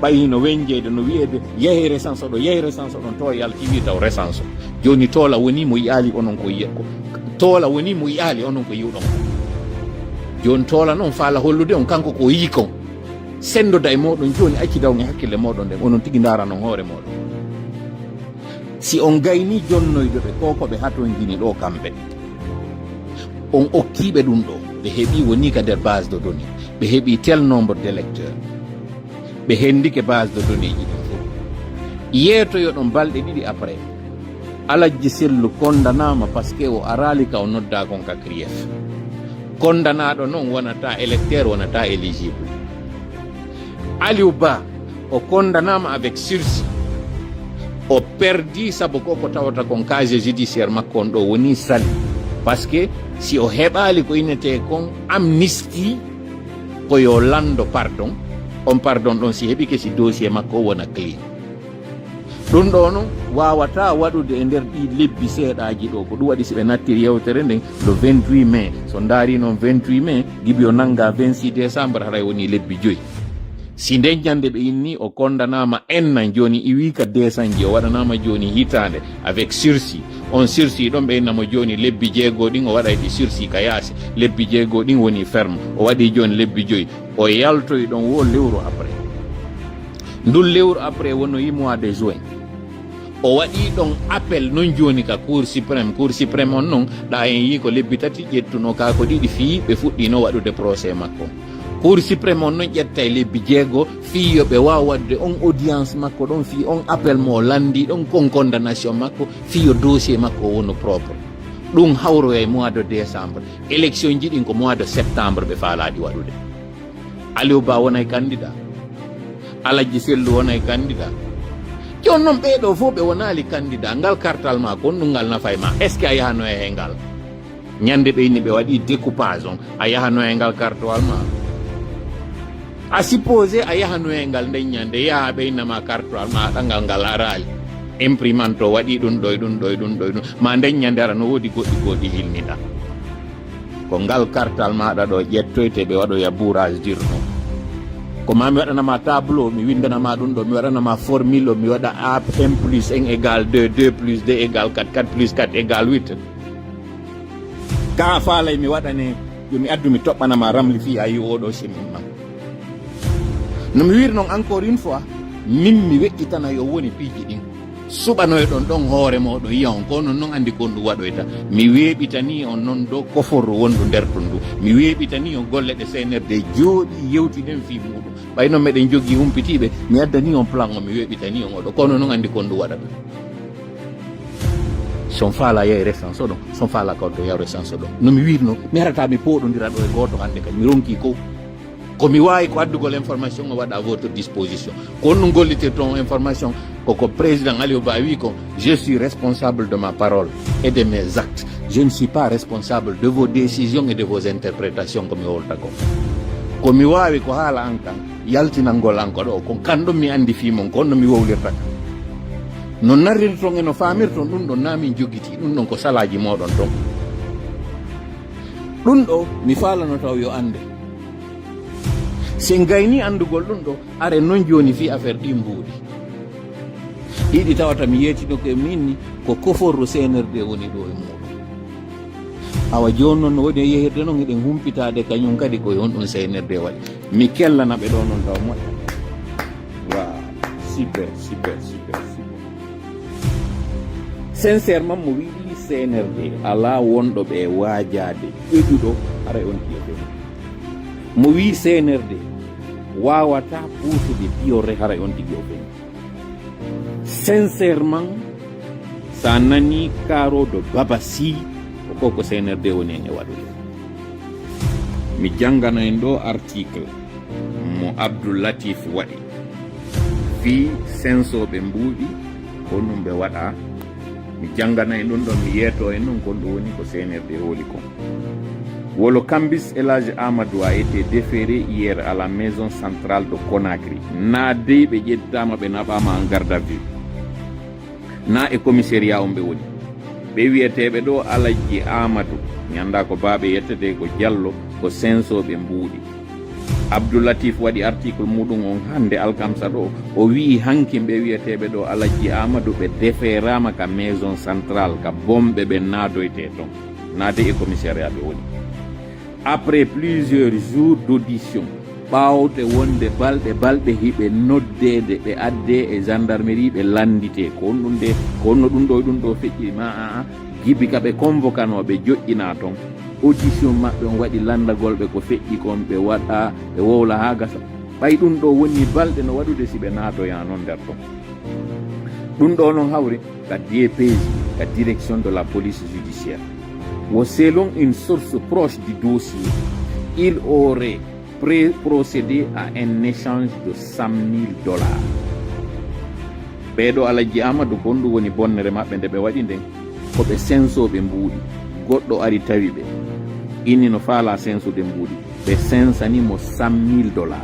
S1: ɓayi no weñjeyde no wiyede yehi resance oɗo yehi resance oɗon to yalti wi taw resance o joni toola woni mo yiyaali onon ko yiyko toola woni mo yiyaali onon ko yiwɗon ko joni toola noon faala hollude on kanko ko yii kon sendoda e moɗon joni accidawn e hakkille moɗon ɗen onon tigui daranon hoore moɗon si on gayni jonnoydeɓe kokoɓe haton jini ɗo kamɓe on okkiɓe ɗum ɗo ɓe heeɓi woni ka nder base de données ɓe heeɓi tel nombre d' électeurs ɓe hendike base de données ji ɗin fof yeetoyo ɗon balɗe ɗiɗi après alajji sellu kondanama par ce que o arali ka o nodda kon ka crief kondanaɗo noon wonata électeur wonata éligible Aliou Bah o kondanama avec sursis o perdi saabu ko tawata kon casier judiciaire makko on ɗo woni sali par ce que si o heɓali ko innete kon amnistie ko yo lando pardon on pardon ɗon si heɓi ke si dossier makko o wona clean ɗum ɗo noon wawata waɗude e nder ɗi lebbi seeɗaji ɗo ko ɗum waɗi si ɓe nattiri yewtere nden le 28 mai so daari noon 28 mai gibi o nanga 26 décembre haray woni lebbi 5 si nden ñande ɓe inni o kondanama ennan joni iwi ka décembre o waɗanama joni hitande avec sursis on sursis ɗon ɓe innamo joni lebbi 6 ɗin o waɗa ɗi sursis ka yaasi lebbi 6 ɗin woni ferme o waɗi joni lebbi 5 o yaltoyi ɗon wo lewru après ndun lewru après wonoyi mois de juin o waɗi ɗon appel non joni ka cour suprême on noon ɗa en yi ko lebbi 3 ƴettuno ka ko ɗiɗi fii ɓe fuɗɗino waɗude procès makko cour suprême on noon ƴetta e lebbi 6 fiyo ɓe wawa wadde on audience makko ɗon fi on appel mo landi ɗon kon condamnation makko fiyo dossier makko wono propre ɗum hawroya e mois de décembre élection ji ɗin ko mois de septembre ɓe faalaɗi waɗude Aliou Bah wonay candidat Alhaji Sellu wonay candidat jon noon ɓeɗo fof ɓe wonali candidat ngal kartal ma kon ɗum ngal nafay ma est ce que a yahano e ngal ñande ɓe inni ɓe waɗi découpage on a yahano e ngal kartowal ma a supposé a yahano e ngal nden ñande yaha ɓe innama kartowal ma ɗangal ngal arali imprimante o waɗi ɗum ɗo ma nden ñande ara no woodi goɗɗi hilnita ko ngal kartal maɗa ɗo ƴettoyte ɓe waɗoya bourrage dirno ko ma mi waɗanama tableau mi windanama ɗum ɗo mi waɗanama formule o mi waɗa a 1 plus 1 égale 2 2 plus 2 égale 4 4 plus 4 égale 8 ka faalay mi waɗane yomi addu mi toɓɓanama ramli fi a yi oɗo chemin man no mi wiri noon encore une fois min mi weƴƴitana yo woni piiji ɗin suɓanoye ɗon hoore moɗo yiya on ko noon andi kon ɗum waɗoyta mi weeɓitani on noon dow koforro wondu nder ton ndu mi weeɓitani on golle ɗe CNRD jooɗi yewtiden fi muɗum ɓay noon meɗen jogui humpitiɓe mi addani on plan o mi weeɓitani on oɗo kono noon andi kon ɗum waɗata son faala yahi resance oɗon son faala kawto yaw resance oɗon nomi wirno mi arata mi poɗodira ɗo e goto hande kadi mi ronki ko mi wawi ko addugol information o waɗa à votre disposition ko on ɗum gollitirton information koko président Aliou Bah wi ko je suis responsable de ma parole et de mes actes je ne suis pas responsable de vos décisions et de vos interprétations ko mi wolta ko mi wawi ko haala an kan yaltinangol an ko ɗo ko kanɗum mi andi fimon ko on no mi wowlirta no narrirton e no famirton ɗum ɗon na min joguiti ɗum ɗon ko salaji moɗon ton ɗum ɗo mi falano taw yo ande sen gayni andugol ɗum ɗo are non joni fi affaire ɗi mbuuɗi ɗiɗi tawata mi yeetino ko minni ko koforro CNRD woni ɗo e muɗum awa joni noon no woni yehirde noon eɗen humpitade kañum kadi koye on ɗum CNRD waɗi mi kellana ɓe ɗo noon taw moƴƴa wa super sincèrement mo wiɗi CNRD ala wonɗo ɓe waajade ƴeɗuɗo ara on tiyefe mo wi CNRD wawata puusude biyore hara on tigi o feñi sincèrement sa nani karoɗo babasi ko CNRD woni en e waɗude mi jangana en ɗo article mo Abdoulatif waɗi fi sensoɓe mbuuɗi ko ɗum ɓe waɗa mi jangana en ɗum ɗon mi yeeto en noon kon ɗum woni ko CNRD holi kon. Le cambis Elage Amadou a été déféré hier à la maison centrale de Conakry. Na de be jettama be nabama en garde à vue. Na e commissariat on be woni. Be wiyeteɓe ɗo Alaji Amadou ñanda ko baaɓe yettete ko Diallo ko sensoɓe mbuuɗi. Abdoulatif waɗi article muɗum on hande alkamsa ɗo o wi hanki ɓe wiyeteɓe ɗo Alaji Amadou ɓe déférama ka maison centrale ka bomɓe ɓe naadoyte ton naade e commissariat ɓe woni. Après plusieurs jours d'audition ɓawde wonde balɗe hiɓe noddede ɓe adde e gendarmerie ɓe landite ko on ɗum ɗo feƴƴi ma gibi ka ɓe convocanoɓe joƴƴina ton audition maɓɓe on waɗi landagol ɓe ko feƴƴi kon ɓe waɗa ɓe wowla ha gasa ɓay ɗum ɗo woni balɗe no waɗude si ɓe natoya noon nder ton ɗum ɗo noon hawri ka DPJ ka direction de la police judiciaire. Selon une source proche du dossier, il aurait procédé à un échange de $100,000. Ɓeɗo Alaji Amadou kon ɗum woni bonnere maɓɓe nde ɓe waɗi nden ko ɓe sensoɓe mbuuɗi goɗɗo ari tawi ɓe inni no faala sensude mbuuɗi ɓe sensanimo $100,000.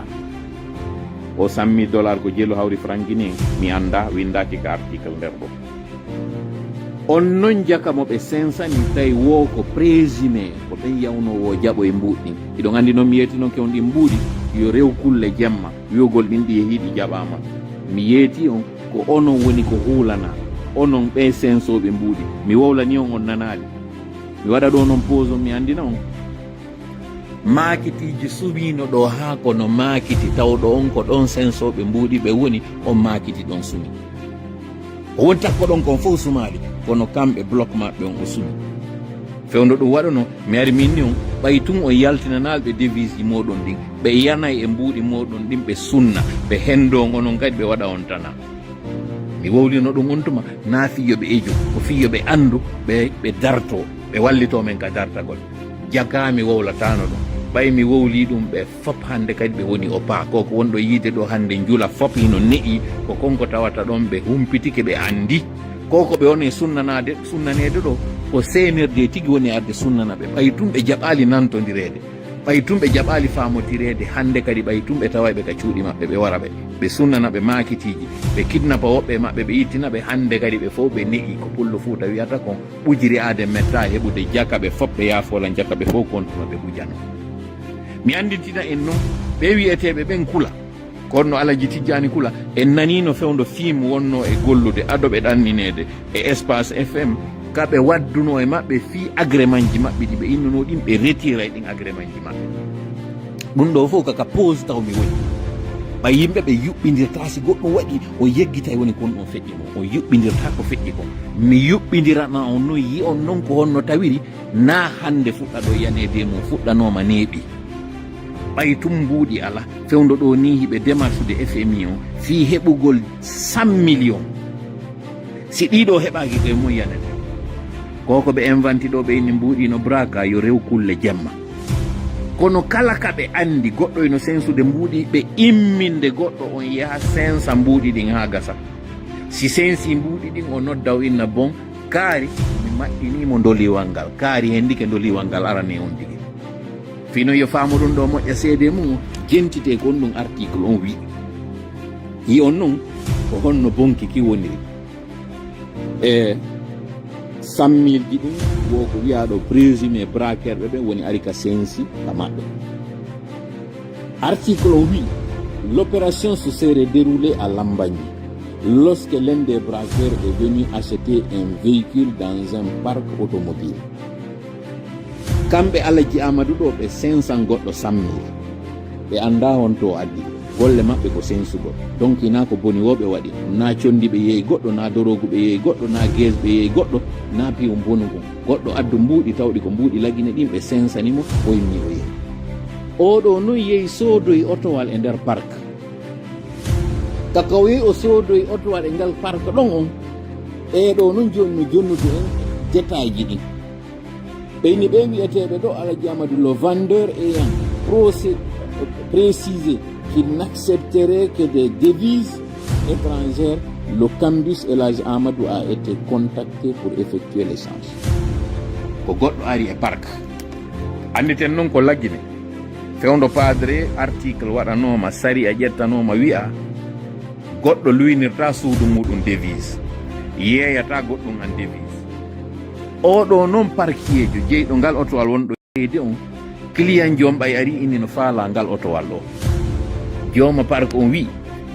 S1: o $100,000 ko jeelo hawri franc guinée mi anda windaki ka article nder ɗo on non jakamo ɓe sensani tawi wo ko présumé ko ɓen yawnowo jaɓo e mbuuɗi ɗin iɗon andi noon mi yeeti noon ke on ɗi mbuuɗi yo rew kulle jemma wiyogol ɗin ɗi yehiɗi jaɓama mi yeeti on ko onon woni ko huulana onon ɓe sensoɓe mbuuɗi mi wowlani on nanaali mi waɗa ɗo noon pause on mi andina on makitiji sumino ɗo ha kono makiti tawɗo on ko ɗon sensoɓe mbuuɗi ɓe woni on makiti ɗon sumi o won takko ɗon kon fof sumaali kono kamɓe bloc maɓɓe on o sumi fewndo ɗum waɗano mi ari minni on ɓay tun o yaltinanalɓe devise ji moɗon ɗin ɓe yanay e mbuuɗi moɗon ɗin ɓe sunna ɓe hendo onon kadi ɓe waɗa on tana mi wowlino ɗum on tuma na fiyoɓe ejo ko fiyoɓe andu ɓe darto ɓe wallito men ka dartagol jagami wowlatano ɗum ɓay mi wowli ɗum ɓe fop hande kadi ɓe woni o paa koko wonɗo yiide ɗo hande juula fop hino ne'i ko konko tawata ɗon ɓe humpitike ɓe andi koko ɓe woni sunnanede ɗo ko CNRD tigi woni arde sunnana ɓe ɓay tum ɓe jaɓali nantodirede ɓay tum ɓe jaɓali famotirede hande kadi ɓay tum ɓe tawayɓe ka cuuɗi maɓɓe ɓe wara ɓe sunnana ɓe makitiji ɓe kidnapa woɓɓe maɓɓe ɓe yittina ɓe hande kadi ɓe fof ɓe ne'i ko pullo fouta wiyata kon ɓujiri ade metta heɓude jaka ɓe fof ɓe yafola jaka ɓe fof kontuma ɓe ɓujano mi anditina en noon ɓe wiyeteɓe ɓen kula kono alaji tijjani kula en nanino fewdo film wonno e gollude adoɓe ɗanninede e espace fm kaɓe wadduno e maɓɓe fi agrément ji maɓɓe ɗi ɓe innuno ɗin ɓe retira e ɗin agrément ji maɓɓe ɗum ɗo fof kaka pause taw mi woni ɓa yimɓe ɓe yuɓɓidirta si goɗɗo waɗi o yeggita e woni kon ɗon feƴƴi mo o yuɓɓidirta ko feƴƴi kon mi yuɓɓidirana on noon yi on noon ko honno tawiri na hande fuɗɗa ɗo yanede mum fuɗɗanoma neeɓi ɓay tum mbuuɗi ala fewdo ɗo ni hiɓe démarchude fmi o fi heɓugol 100 millions si ɗiɗo heɓaki koye mum yanede koko ɓe inventi ɗo ɓe inni mbuuɗino braka yo rew kulle jemma kono kala kaɓe andi goɗɗo eno sensude mbuuɗi ɓe imminde goɗɗo on yaha sensa mbuuɗi ɗin ha gasa si sensi mbuuɗi ɗin o nodda o inna bon kaari mi maɗɗinimo doliwal ngal kaari hendike doliwal ngal arane on tigi fino yo faamu ɗum ɗo moƴƴa seede mum jentite ko on ɗum article on wi yi on noon ko honno bonki ki woniri e 100 000 ji ɗin wo ko wiyaɗo présumé braquerɓe ɓe woni ari ka sensi ka maɓɓe article o wi l'opération se serait déroulée à Lambagne lorsque l'un des braqueurs est venu acheter un véhicule dans un parc automobile kamɓe alaji amadou ɗo ɓe sensan goɗɗo 100 000 ɓe anda on to addi golle maɓɓe ko sensugol donc na ko boni woɓe waɗi na condi ɓe yeeyi goɗɗo na dorogu ɓe yeeyi goɗɗo na guese ɓe yeeyi goɗɗo na piwum bonugo goɗɗo addu mbuuɗi tawɗi ko mbuuɗi lagine ɗin ɓe sensanimo o yimmi o yeehi oɗo noon yeehi soodoyi otowal e nder parc kaka o yeehi o soodoyi otowal e ngal parc ɗon on ɓeɗo noon joni no jonnude en détail ji ɗin ɓeyni ɓe wiyeteɓe ɗo alaji amadou le vendeur ayant précisé qu'il n'accepterait que des devises étrangères, le cambus et l'âge Amadou a été contacté pour effectuer l'échange. Ko goɗɗo ari e parc anditen noon ko laggine fewdo padre article waɗanoma sari a ƴettanoma wi'a goɗɗo luynirta suudu muɗum devise yeeyata goɗɗum an devise oɗo noon parquiejo jeyɗo ngal otowal wonɗo yeyde on client jom ɓay ari inni no faala ngal otowal ɗo joma parc on wi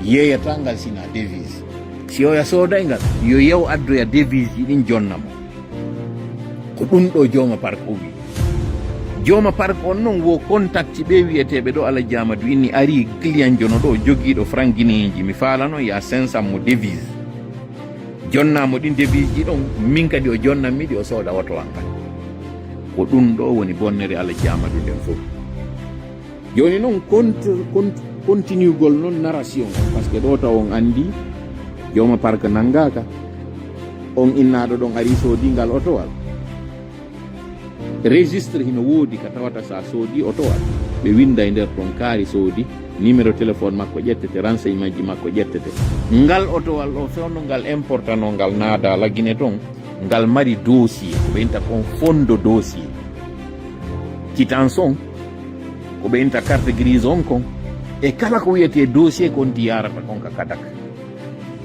S1: yeeyata ngal sina devise si oya sooday ngal yo yew addoya devise ji ɗin jonnamo ko ɗum ɗo joma parc o wi joma parc on noon wo contacti ɓe wiyeteɓe ɗo alaji amadou inni ari client jono ɗo joguiɗo franc guinéji mi falano ya 500 mo devise jonnamo ɗin devise ji ɗon min kadi o jonnanmiɗi o sooda otowal ngal ko ɗum ɗo woni bonnere alaji amadou nden fof joni noon continuegol noon narration on par ce que ɗo taw on andi joma parc nangaka on innaɗo ɗon ari soodingal otowal registre hino woodi ka tawata sa soodi otowal ɓe winda e nder ton kaari soodi numéro téléphone makko ƴettete renseignement ji makko ƴettete ngal otowal ɗo fewno ngal important ngal naada laggine ton ngal mari dossier ko ɓe inta kon fondo dossier quittance on ko ɓe inta carte grise on kon e kala ko wiyete dossier kon di yarata kon ka kadak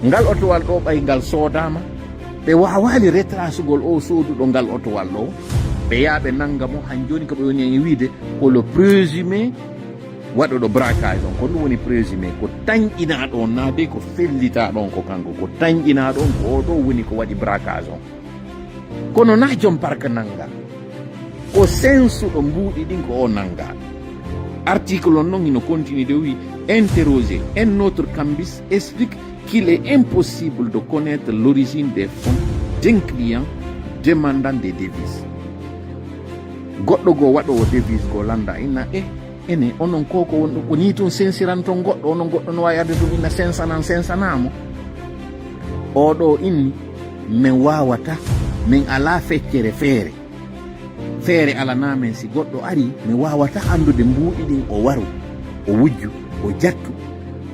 S1: ngal otowal ɗo ɓay ngal soodama ɓe wawali retracegol o sooduɗo ngal otowal ɗo ɓe yaaɓe nanga mo han joni koɓe woni e wiide ko le présumé waɗoɗo braquage on ko ɗum woni présumé ko tañƴinaɗo on naade ko fellita ɗon ko kanko ko tañƴinaɗo on ko oɗo woni ko waɗi braquage on kono na joom parc nanga o sensuɗo mbuuɗi ɗin ko o nanga article on noon ino continue de wi interroger un autre cambis explique qu'il est impossible de connaître l'origine des fonds d'un client demandant des devises goɗɗo go waɗowo devise go landa inna ene onon koko wonɗo ko ni tun sensiran ton goɗɗo onon goɗɗo no wawi arde ɗum inna sensanamo oɗo inni min wawata min ala feccere feere alanamen si goɗɗo ari mi wawata andude mbuuɗi ɗin o waru o wujju o jattu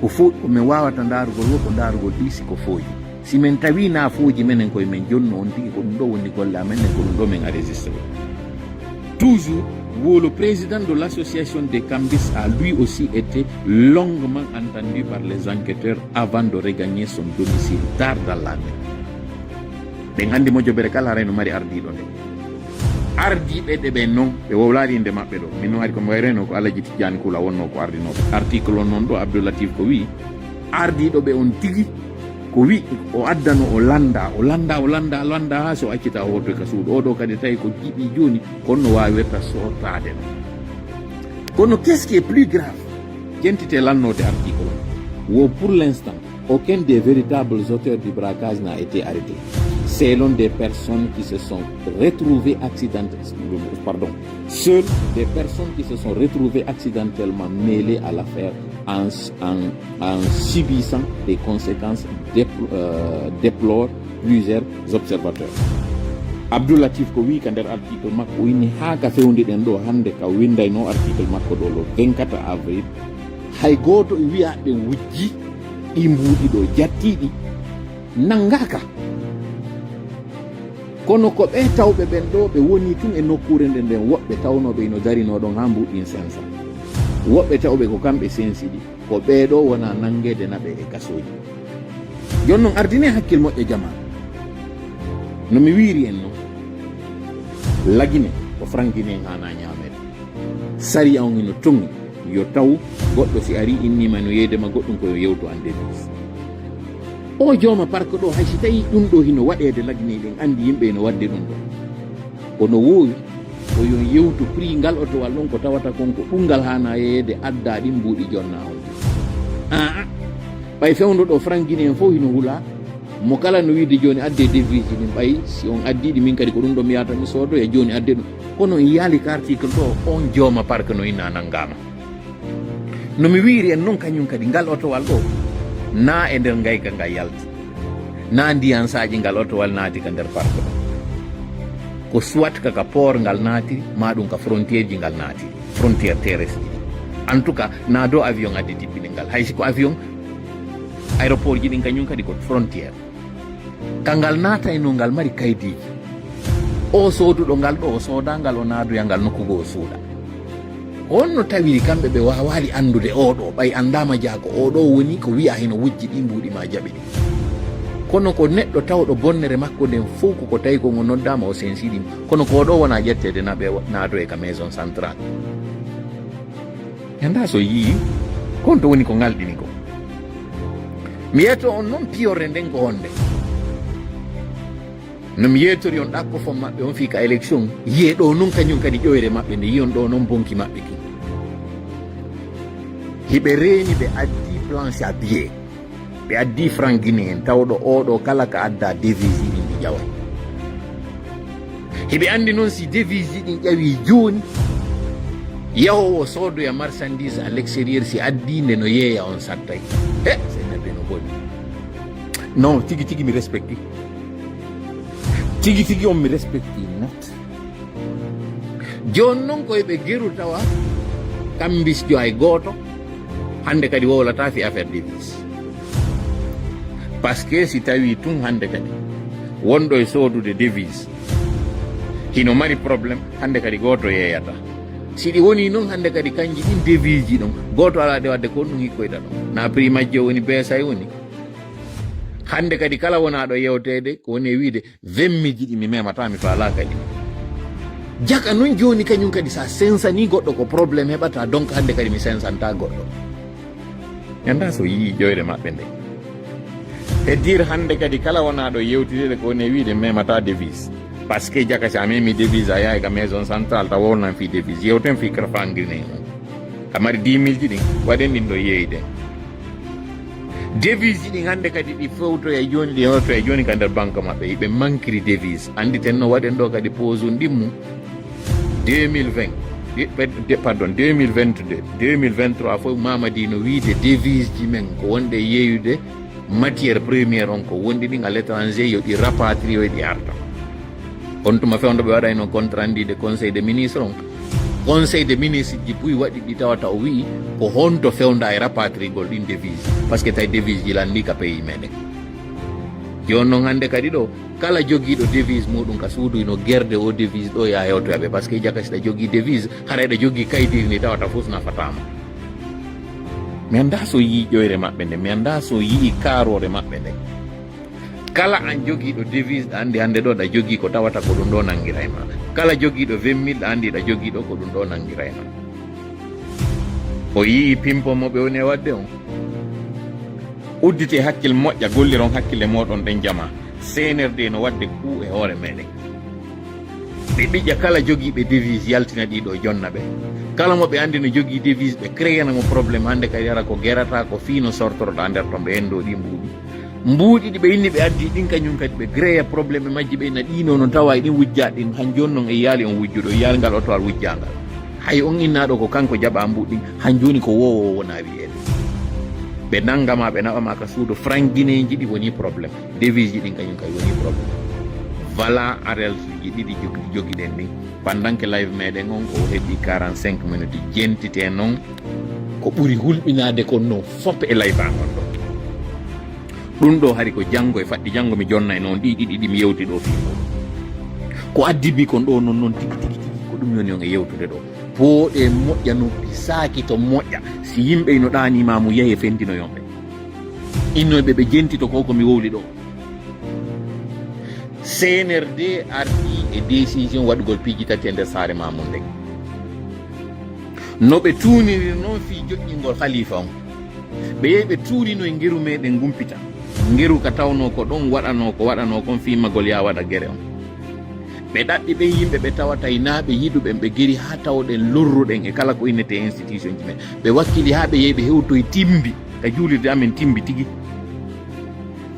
S1: ko fo mi wawata darugol wo ko darugol ɗisi ko fooji si min tawi nafooji menen koye men jonno on tigi ko ɗum ɗo woni golle amen nen ko ɗum ɗo min a registré toujours où le président de l'association des Cambis a lui aussi été longuement entendu par les enquêteurs avant de regagner son domicile tard dans la nuit. Ɓe mo jobere kala reno mari ardiɗo nde ardiɓe ɗe ɓe noon ɓe wowlari inde maɓɓe ɗo min noon hari komi wayreno ko Alaji Tijani Kula wonno ko ardinoɓe article on noon ɗo Abdoulatif ko wi ardiɗo ɓe on tigi ko wi o addano o landa ha so accita hoto ka suudu oɗo kadi tawi ko jiiɓi joni kono wawirta sortade no kono qu'est-ce qui est plus grave jentite lannote article on wo pour l'instant aucun des véritables auteurs du braquage n'a été arrêté. C'est l'un des personnes qui se sont retrouvées seules des personnes qui se sont retrouvées accidentellement mêlées à l'affaire en subissant des conséquences déplorent plusieurs observateurs. Abdoulatif ko wi ka nder article makko winni ha ka fewndi den do hande ka windayno article makko do lo 24 avril hay goto wi'a ɓe wujji ɗi mbuuɗi ɗo jattiɗi nangaka kono ko ɓe tawɓe ɓen ɗo ɓe woni tun e nokkure nden nden woɓɓe tawnoɓe ino darino ɗon ha mbuɗɗin 500 woɓɓe tawɓe ko kamɓe sensiɗi ko ɓeɗo wona nangede naɓe e gasoji jon noon ardine hakkil moƴƴo jama no mi wiiri en noon lagine ko franguine en hana ñamede sari on ino tongi yo taw goɗɗo si ari innima no yeydema goɗɗum koyo yewtu an devise o jooma parque ɗo hay si tawi ɗum ɗo hino waɗede lagine ɗen andi yimɓe no wadde ɗum ɗo kono wowi ko yo yewtu prix ngal otowal ɗon ko tawata kon ko ɗumngal hana yeyede adda ɗin mbuuɗi jonna on ɓay fewndo ɗo franguine en fof hino huula mo kala no wiide joni adde devise ɗin ɓay si on addiɗi min kadi ko ɗum ɗo mi yata mi soodo e joni adde ɗum kono en yaali ka article ɗo on jooma parque no inna nanngama no mi wiiri en noon kañum kadi ngal otowal ɗo na e nder ngayka nga yalti na ndiyan saji ngal otowal naati ka nder parque ɗo ko soit kaka port ngal naatiri ma ɗum ka frontiére ji ngal naatiri frontiére terrestre en tout cas na do avion addi tippini ngal haysi ko avion aéroport ji ɗin kañum kadi ko frontiére kangal naatayno ngal mari kaydiji o sooduɗo ngal ɗo o sooda ngal o naadoya ngal nokkugo o suuɗa honno tawiri kamɓe ɓe wawali andude oɗo ɓay andama jaako oɗo woni ko wiya hino wujji ɗi mbuuɗi ma jaɓi ɗi kono ko neɗɗo tawɗo bonnere makko nden fof ko tawi ko ngo noddama o sensiɗima kono ko oɗo wona ƴettede naɓe naado e ka maison centrale anda so yii kon to woni ko ngalɗini ko mi yetto on noon piyorde nden ko honde no mi yettori on ɗakko fon maɓɓe on fi ka élection yiye ɗo noon kañum kadi ƴoyre maɓɓe nde yiyon ɗo noon bonki maɓɓe ki hiɓe reeni ɓe addi planche à billet ɓe addi franguine en tawɗo oɗo kala ka adda devise ɗin ɗi ƴaway hiɓe andi noon si devise ɗin ƴawi joni yahowo soodoya marchandise à l'extérieur si addi nde no yeeya on sattay seneɓe no boni non tigi tigi mi respecti tigi tigi on mi respecti not joni noon koyeɓe geru tawa kambisjo hay goto hande kadi wowlata fi affaire devise par ce que si tawi tun hande kadi wonɗo e soodude devise hino mari probléme hande kadi goto yeeyata siɗi woni noon hande kadi kanji ɗin devise ji ɗon goto alaɗe wadde ko ɗum hikkoyta ɗon na prix majjo woni beesay woni hande kadi kala wonaɗo yewtede ko woni e wiide 20 ji ɗi mi memata mi faala kadi jaka noon joni kañum kadi sa sensani goɗɗo ko probléme heɓata donc hande kadi mi sensanta goɗɗo anda so yii ƴoyre maɓɓe nde heddire hande kadi kala wonaɗo yewtidede ko woni e wiide memata devise par ce que jaka si a memi devise a yahay ka maison centrale taw wownan fi devise yewten fi crafangine on kamari 10 000 ji ɗin waɗen ɗin ɗo yeeyde devise ɗin hande kadi ɗi fewto e joni ɗi hewto e joni ka nder banque maɓɓe yiɓe manquiri devise anditen no waɗen ɗo kadi pose un ɗimmu 2020 pardon 2022 2023 fof mamadi no wiide devise ji men ko wonde yeeyude matiére premiére on ko wondi ɗin à l'étranger yo ɗi rapatrie ɗi arta on tuma fewndo ɓe waɗayno compte rendu de conseil des ministres on conseil des ministres ji puy waɗi ɗi tawata o wii ko honto fewnda e rapatriegol ɗin devise par ce que tawi devise ji lanndi ka pays meɗen jonno hande kadi ɗo kala jogiiɗo devise muɗum ka suudu gerde o devise ɗo ya hewtoyaɓe par ce que jaka siɗa jogii devise hara ɗa jogii kaydiri ni tawata fof nafatama. mi annda so yii ƴoyre maɓɓe nde, mi annda so yii kaarore maɓɓe nde. kala an jogiiɗo devise ɗa anndi hannde ɗo ɗa jogii ko tawata ko ɗum ɗo nangira e ma. kala jogiiɗo 20 000 ɗa anndi ɗa jogii ɗo ko ɗum ɗo nangira e ma. o yii pimpo mo ɓe woni e waɗde on. uddite hakkille moƴƴa, golliron hakkille moɗon ɗen jama senerde no wadde kuu e hoore meɗen. ɓe ɓiƴƴa kala jogiiɓe devise yaltina ɗiɗo jonna ɓe. kala mo ɓe anndi no jogii devise ɓe créana mo probléme hannde kadi hara ko gerata ko fii no sortoroɗa nder ton ɓe henndo ɗi mbuuɗi ɗi ɓe inni ɓe addi ɗin kañum kadi ɓe créa probléme majji ɓe na ɗino no tawa ɗin wujjaɗi ɗin han joni noon e yaali on wujjuɗo yaali ngal otowal wujjangal hay on innaɗo ko kanko jaɓa mbuɗɗin han joni ko wowo wona wiyeede ɓe nangama ɓe naɓama ka suudu franguineji ɗi woni probléme devise ji ɗin kañum kadi woni probléme. voilà arelsuji ɗiɗi jogiɗen ɗin pendant que live meɗen on ko heɓi 45 minutes jentite noon ko ɓuri hulɓinade kon noon fop e live angon ɗo. ɗum ɗo hari ko janngo e faɗɗi janngo mi jonna e noon ɗiɗi mi yewti ɗo fii muɗum ko addibi kon ɗo noon tigi ko ɗum yoni on e yewtude ɗo pooɗe moƴƴa noppi saaki to moƴƴa si yimɓe ino ɗanima mo yehi e fendino yonɓe innoɓe ɓe jentito ko komi wowli ɗo. CNRD ardi e décision waɗugol piiji tati e nder saare mamum ndeng no ɓe tuuniri noon fii joƴƴingol khalifa on ɓe yehi ɓe tuurino e ngeru meɗen gumpita ngeru ka tawno ko ɗon waɗano kon fimagol ya waɗa gere on. ɓe ɗaɓɓi ɓen yimɓe ɓe tawata naɓe yiɗuɓen ɓe geri ha tawɗen lorruɗen e kala ko innete institution ji men ɓe wakkili ha ɓe yehi ɓe hewtoye timbi ka juulirde amen timbi tigi.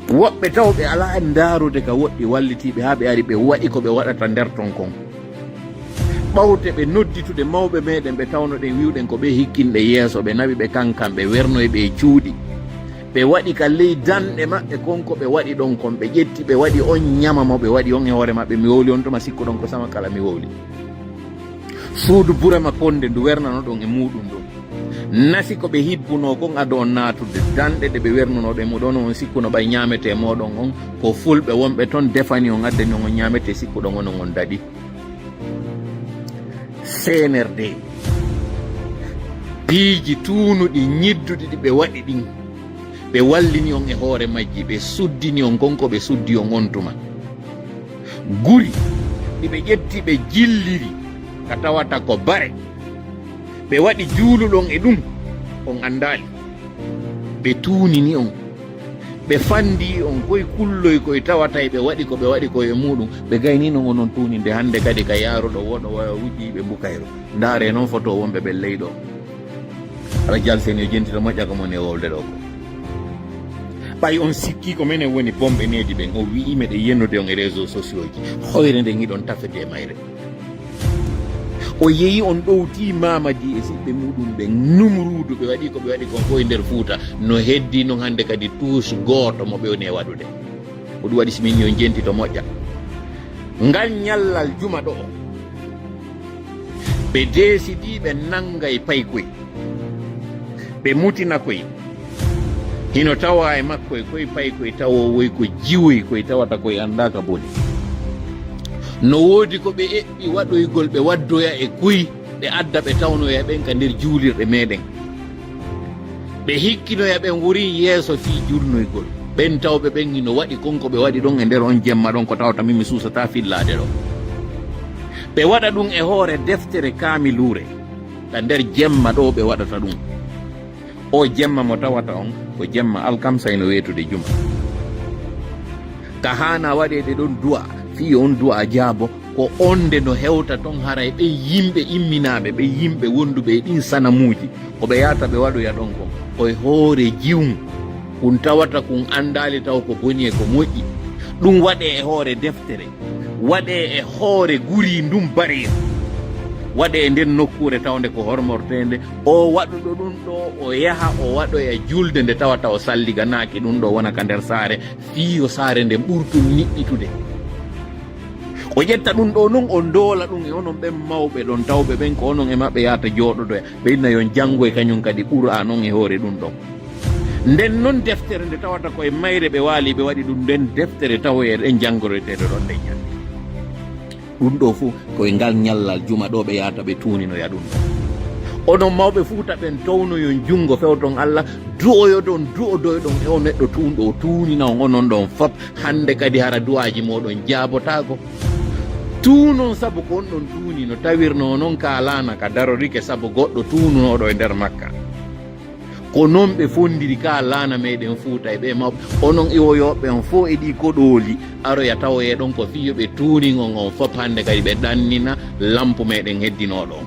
S1: woɓɓe taw ɓe ala ndaarude ka woɗɗi wallitiɓe ha ɓe ari ɓe waɗi ko ɓe waɗata nder ton kon ɓawte ɓe nodditude mawɓe meɗen ɓe tawnoɗen wiwɗen ko ɓe hikkinɗe yeeso ɓe nawi ɓe kankan ɓe wernoye ɓe cuuɗi ɓe waɗi ka ley danɗe maɓɓe konko ɓe waɗi ɗon kon ɓe ƴetti ɓe waɗi on ñamamo ɓe waɗi on e hoore maɓɓe mi wowli on tuma sikku ɗon ko sama kala mi wowli suudu burama konde ndu wernano ɗon e muɗum ɗum nasi ko ɓe hibbuno kon ado on natude danɗe ɗe ɓe wernunoɗe muɗon on sikkuno ɓay ñamete moɗon on ko fulɓe wonɓe toon defani on addani on ñamete sikkuɗon onon on daɗi. CNRD piiji tuunuɗi ñidduɗi ɗi ɓe waɗi ɗin ɓe wallini on e hoore majji ɓe suddini on konko ɓe suddi on on tuma guri ɗiɓe ƴetti ɓe jilliri ka tawata ko bare ɓe waɗi juuluɗon e ɗum on andali ɓe tuunini on ɓe fandi on koye kulloy koye tawata ɓe waɗi ko ɓe waɗi koye muɗum ɓe gaynino onon tuuninde hande kadi ka yaaruɗo woɗo waya wujjiɓe bukayro ndaare noon photo wonɓe ɓe leyɗo ala jalseni yo jentita moƴƴa ko mon e wolde ɗo ko ɓay on sikki ko minen woni bomɓe needi ɓen o wi'imeɗe yennude on e réseau sociaux ji hoyre nde giɗon tafete e mayre o yeehi on ɗowti mamadi e siɓɓe muɗum ɓe numrudu ɓe waɗi ko ɓe waɗi kon fof e nder Fouta no heddi noon hande kadi touche goto mo ɓe woni e waɗude ko ɗum waɗi simin yo jentito moƴƴa ngal ñallal juma ɗo ɓe décidi ɓe nanga e paykoye ɓe mutina koye hino tawa e makko e koye paykoye tawowoy ko jiwoy koye tawata koye andaka boni no woodi ko ɓe eɓɓi waɗoygol ɓe waddoya e kuy ɓe adda ɓe tawnoya ɓen ka nder juulirɗe meɗen ɓe hikkinoya ɓen wori yeeso fii jurnoygol ɓen tawɓe ɓen ino waɗi konko ɓe waɗi ɗon e nder on jemma ɗon ko tawata mimi suusata fillade ɗo ɓe waɗa ɗum e hoore deftere kaamilure ka nder jemma ɗo ɓe waɗata ɗum o jemma mo tawata on ko jemma alkamsa ino weetude juma ka hana waɗede ɗon du'a fi on du'a jaabo ko onde no hewta ton haray ɓe yimɓe imminaɓe ɓe yimɓe wonduɓe e ɗin sanamuji ko ɓe yata ɓe waɗoya ɗon ko koye hoore jiwum kun tawata kun andali taw ko boni e ko moƴƴi ɗum waɗe e hoore deftere waɗe e hoore guri ndum barir waɗe e nden nokkure tawde ko hormortende o waɗuɗo ɗum ɗo o yaha o waɗoya julde nde tawata o salliganaki ɗum ɗo wona ka nder saare fiyo saare nde ɓurtum niɓɓitude o ƴetta ɗum ɗo noon o ndoola ɗum e onon ɓen mawɓe ɗon tawɓe ɓen ko onon e maɓɓe yahata jooɗoɗoya ɓe inna yon janngo e kañum kadi ɓura noon e hoore ɗum ɗon nden non deftere nde tawata koye mayre ɓe waali ɓe waɗi ɗum nden deftere tawoyeɗe janngoroteɗe ɗon ɗe ñande ɗum ɗo fuu koye ngal ñallal juma ɗo ɓe yahata ɓe tuuninoya ɗum ɗo onon mawɓe fuuta ɓen townoyo junngo fewton Allah du'oyo ɗon du'odoyo ɗon e o neɗɗo tuunɗo o tuunina on onon ɗon fop hannde kadi hara du'aji moɗon jaabotaako tuunon sabu ko on ɗon tuunino tawirno noon ka laana ka darorike sabu goɗɗo tuununoɗo e nder makka ko noon ɓe fondiri ka laana meɗen fuuta e ɓe mawɓe onon iwoyoɓen fof e ɗi koɗoli aroya tawoye ɗon ko fiyo ɓe tuunin on fop hannde kadi ɓe ɗannina lampu meɗen heddinoɗon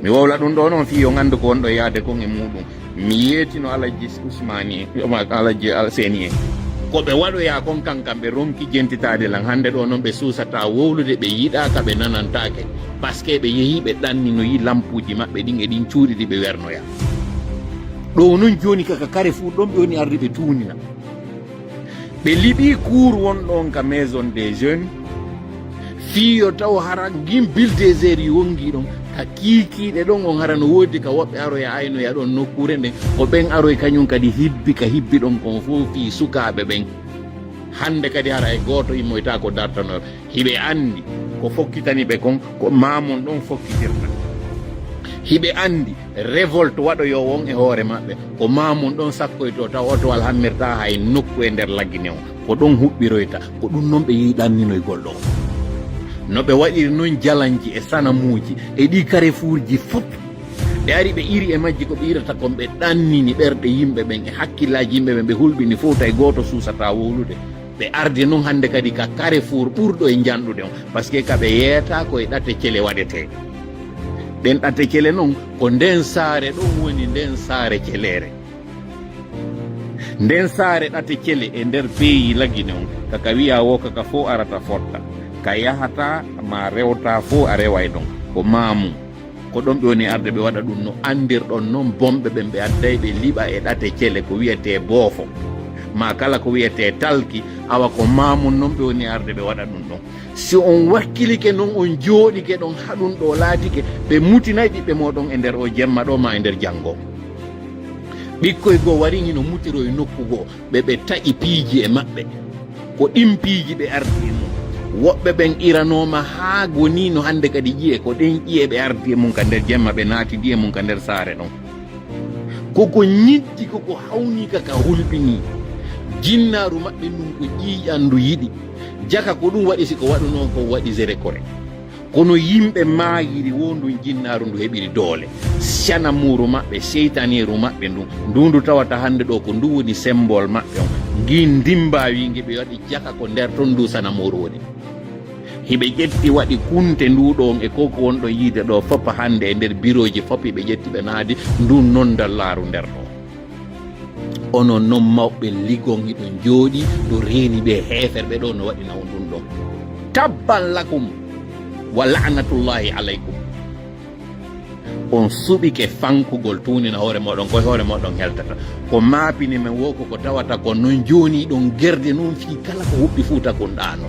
S1: mi wowla ɗum ɗo noon fiyo gandu ko wonɗo yaade kon e muɗum mi yeetino alaji ousmani alaji seni en koɓe waɗoya kon kankam ɓe ronki jentitade lan hannde ɗo noon ɓe suusata wowlude ɓe yiɗaka ɓe nanantake par ce que ɓe yeehi ɓe ɗanninoyi lampuji maɓɓe ɗin e ɗin cuuɗi ɗi ɓe wernoya ɗo noon joni kaka kare fuu ɗon ɓe woni arde ɓe tuunina ɓe liɓi cour wonɗon ka maison des jeunes fiyo taw hara gin buildés yi wongi ɗon ka kiikiiɗe ɗon on hara no woodi ka woɓɓe aroya aynoya ɗon nokkure nden ko ɓen aroy kañum kadi hibbi ka hibbi ɗon kon fof fii sukaaɓe ɓen hannde kadi hara e gooto immoyta ko dartanoɓe hiɓe anndi ko fokkitani ɓe kon ko mamon ɗon fokkitirta hiɓe anndi révolte waɗoyo won e hoore maɓɓe ko mamon ɗon sakkoyto taw otowal hammirta hay nokku e nder laggine on ko ɗon huɓɓiroyta ko ɗum noon ɓe yiɗanninoygol ɗo no ɓe waɗiri noon jalanji e sanamuji e ɗi karefuurji fof ɓe ari ɓe iri e majji ko ɓe irata kon ɓe ɗannini ɓerɗe yimɓe ɓen e hakkillaji yimɓe ɓen ɓe hulɓini fof tawi gooto suusata wowlude ɓe arde noon hannde kadi ka karefour ɓurɗo e janɗude on par ce que kaɓe yeeta koye ɗate cele waɗete ɗen ɗate cele noon ko nden saare ɗon woni nden saare celere nden saare ɗate cele e nder peeyi laggine on kaka wiya wo kaka fof arata fotta ka yahata ma rewta fof a reway ɗon ko mamou ko ɗon ɓe woni arde ɓe waɗa ɗum no andirɗon noon bomɓe ɓen ɓe adday ɓe liɓa e ɗate cele ko wiyete boofo ma kala ko wiyete talki awa ko mamou noon ɓe woni arde ɓe waɗa ɗum ɗon si on wakkilike noon on jooɗike ɗon haɗum ɗo laatike ɓe mutinayi ɓiɓɓe moɗon e nder o jemma ɗo ma e nder janngo ɓikkoye goo warini no mutiroye nokku goo ɓe taƴi piiji e maɓɓe ko ɗin piiji ɓe ardi e mum woɓɓe ɓen iranoma haa goni no hannde kadi ƴiye ko ɗen ƴiye ɓe ardi e mum ka nder jemma ɓe naatidi e mum ka nder saare ɗon koko ñiddi koko hawnika ka hulɓini jinnaaru maɓɓe ɗum ko ƴiiƴanndu yiɗi jaka ko ɗum waɗi siko waɗunoon ko waɗi zérekore kono yimɓe maayiri wondun jinnaaru ndu heɓiri doole sanamuru maɓɓe seytaneru maɓɓe ndundu tawata hannde ɗo ko ndu woni symbole maɓɓe on ngi ndimbaawingi ɓe waɗi jaka ko nder ton ndu sanamuru woni hiɓe ƴetti waɗi kunte nduɗon e koko wonɗo yiide ɗo fopp hannde e nder biroji fopp hiɓe ƴetti ɓe naadi ndu nondallaaru nder ɗo onon noon mawɓe ligon hiɗon jooɗi ɗo reeni ɓe heefere ɓe ɗo no waɗina on ɗum ɗon tabban lakum wa lanatullahi aleykum on suɓike fankugol tuunina hoore moɗon koye hoore moɗon heltata ko maapini men wo ko tawata ko noon jooni ɗon gerde noon fii kala ko huɓɓi fuuta kon ɗaano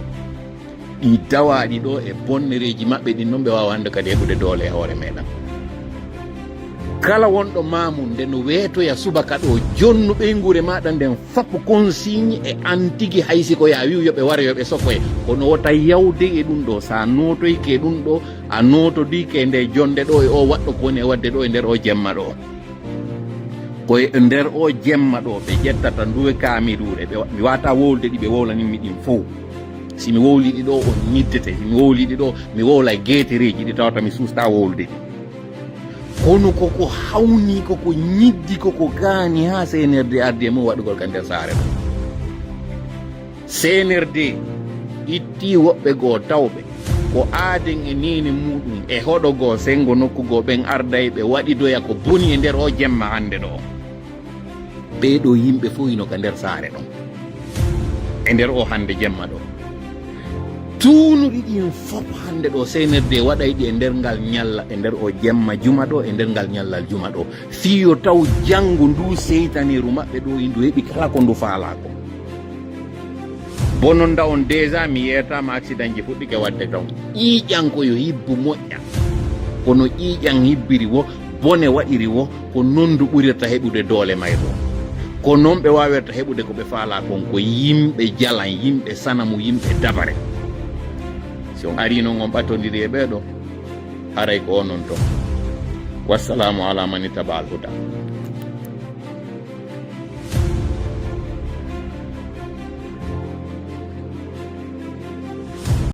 S1: ɗi dawaɗi ɗo e bonnereji maɓɓe ɗin noon ɓe wawa hannde kadi heɓude doole e hoore meɗen kala wonɗo mamou nde no weetoya subaka ɗo jonnu ɓeygure maɗa nden fappo consigne e antigi haysi ko ya wiw yoɓe wara yoɓe sokoye kono wota yawde e ɗum ɗo sa notoyke ɗum ɗo a notodike nde jonde ɗo e o waɗɗo ko woni e wadde ɗo e nder o jemma ɗo koye nder o jemma ɗo ɓe ƴettata nduwe kaamiɗuɗe mi wata wowlde ɗi ɓe wowlanimi ɗin fof si mi wowliɗi ɗo on ñiddete si mi wowliɗi ɗo mi wowla guetereji ɗi tawata mi susta wowlde ɗi kono koko hawni koko ñiddi koko gaani ha CNRD ardi e mum waɗugol ka nder saare ɗo CNRD itti woɓɓe goo tawɓe ko aaden e nene muɗum e hoɗo goo sengo nokku goo ɓen arday ɓe waɗidoya ko boni e nder o jemma hannde ɗo ɓeeɗo yimɓe fof ino ka nder saare ɗon e nder o hannde jemma ɗo tuunuɗi ɗin fof hannde ɗo CNRD waɗay ɗi e nder ngal ñalla e nder o jemma juma ɗo e nder ngal ñallal juma ɗo fiyo taw janngo ndu seytaneru maɓɓe ɗo ndu heɓi kala ko ndu faalako bononda on déjà mi yeyatama accident ji fuɗɗike wadde taw ƴiiƴan koyo hibbu moƴƴa kono ƴiiƴan hibbiri wo bone waɗiri wo ko nondu ɓurirta heɓude doole may ɗo ko noon ɓe wawirta heɓude ko ɓe faala kon ko yimɓe jalan yimɓe sanamu yimɓe dabare si on ari noon on ɓattodiri e ɓeeɗo haray ko onon ton wassalamu ala man ittaba al huda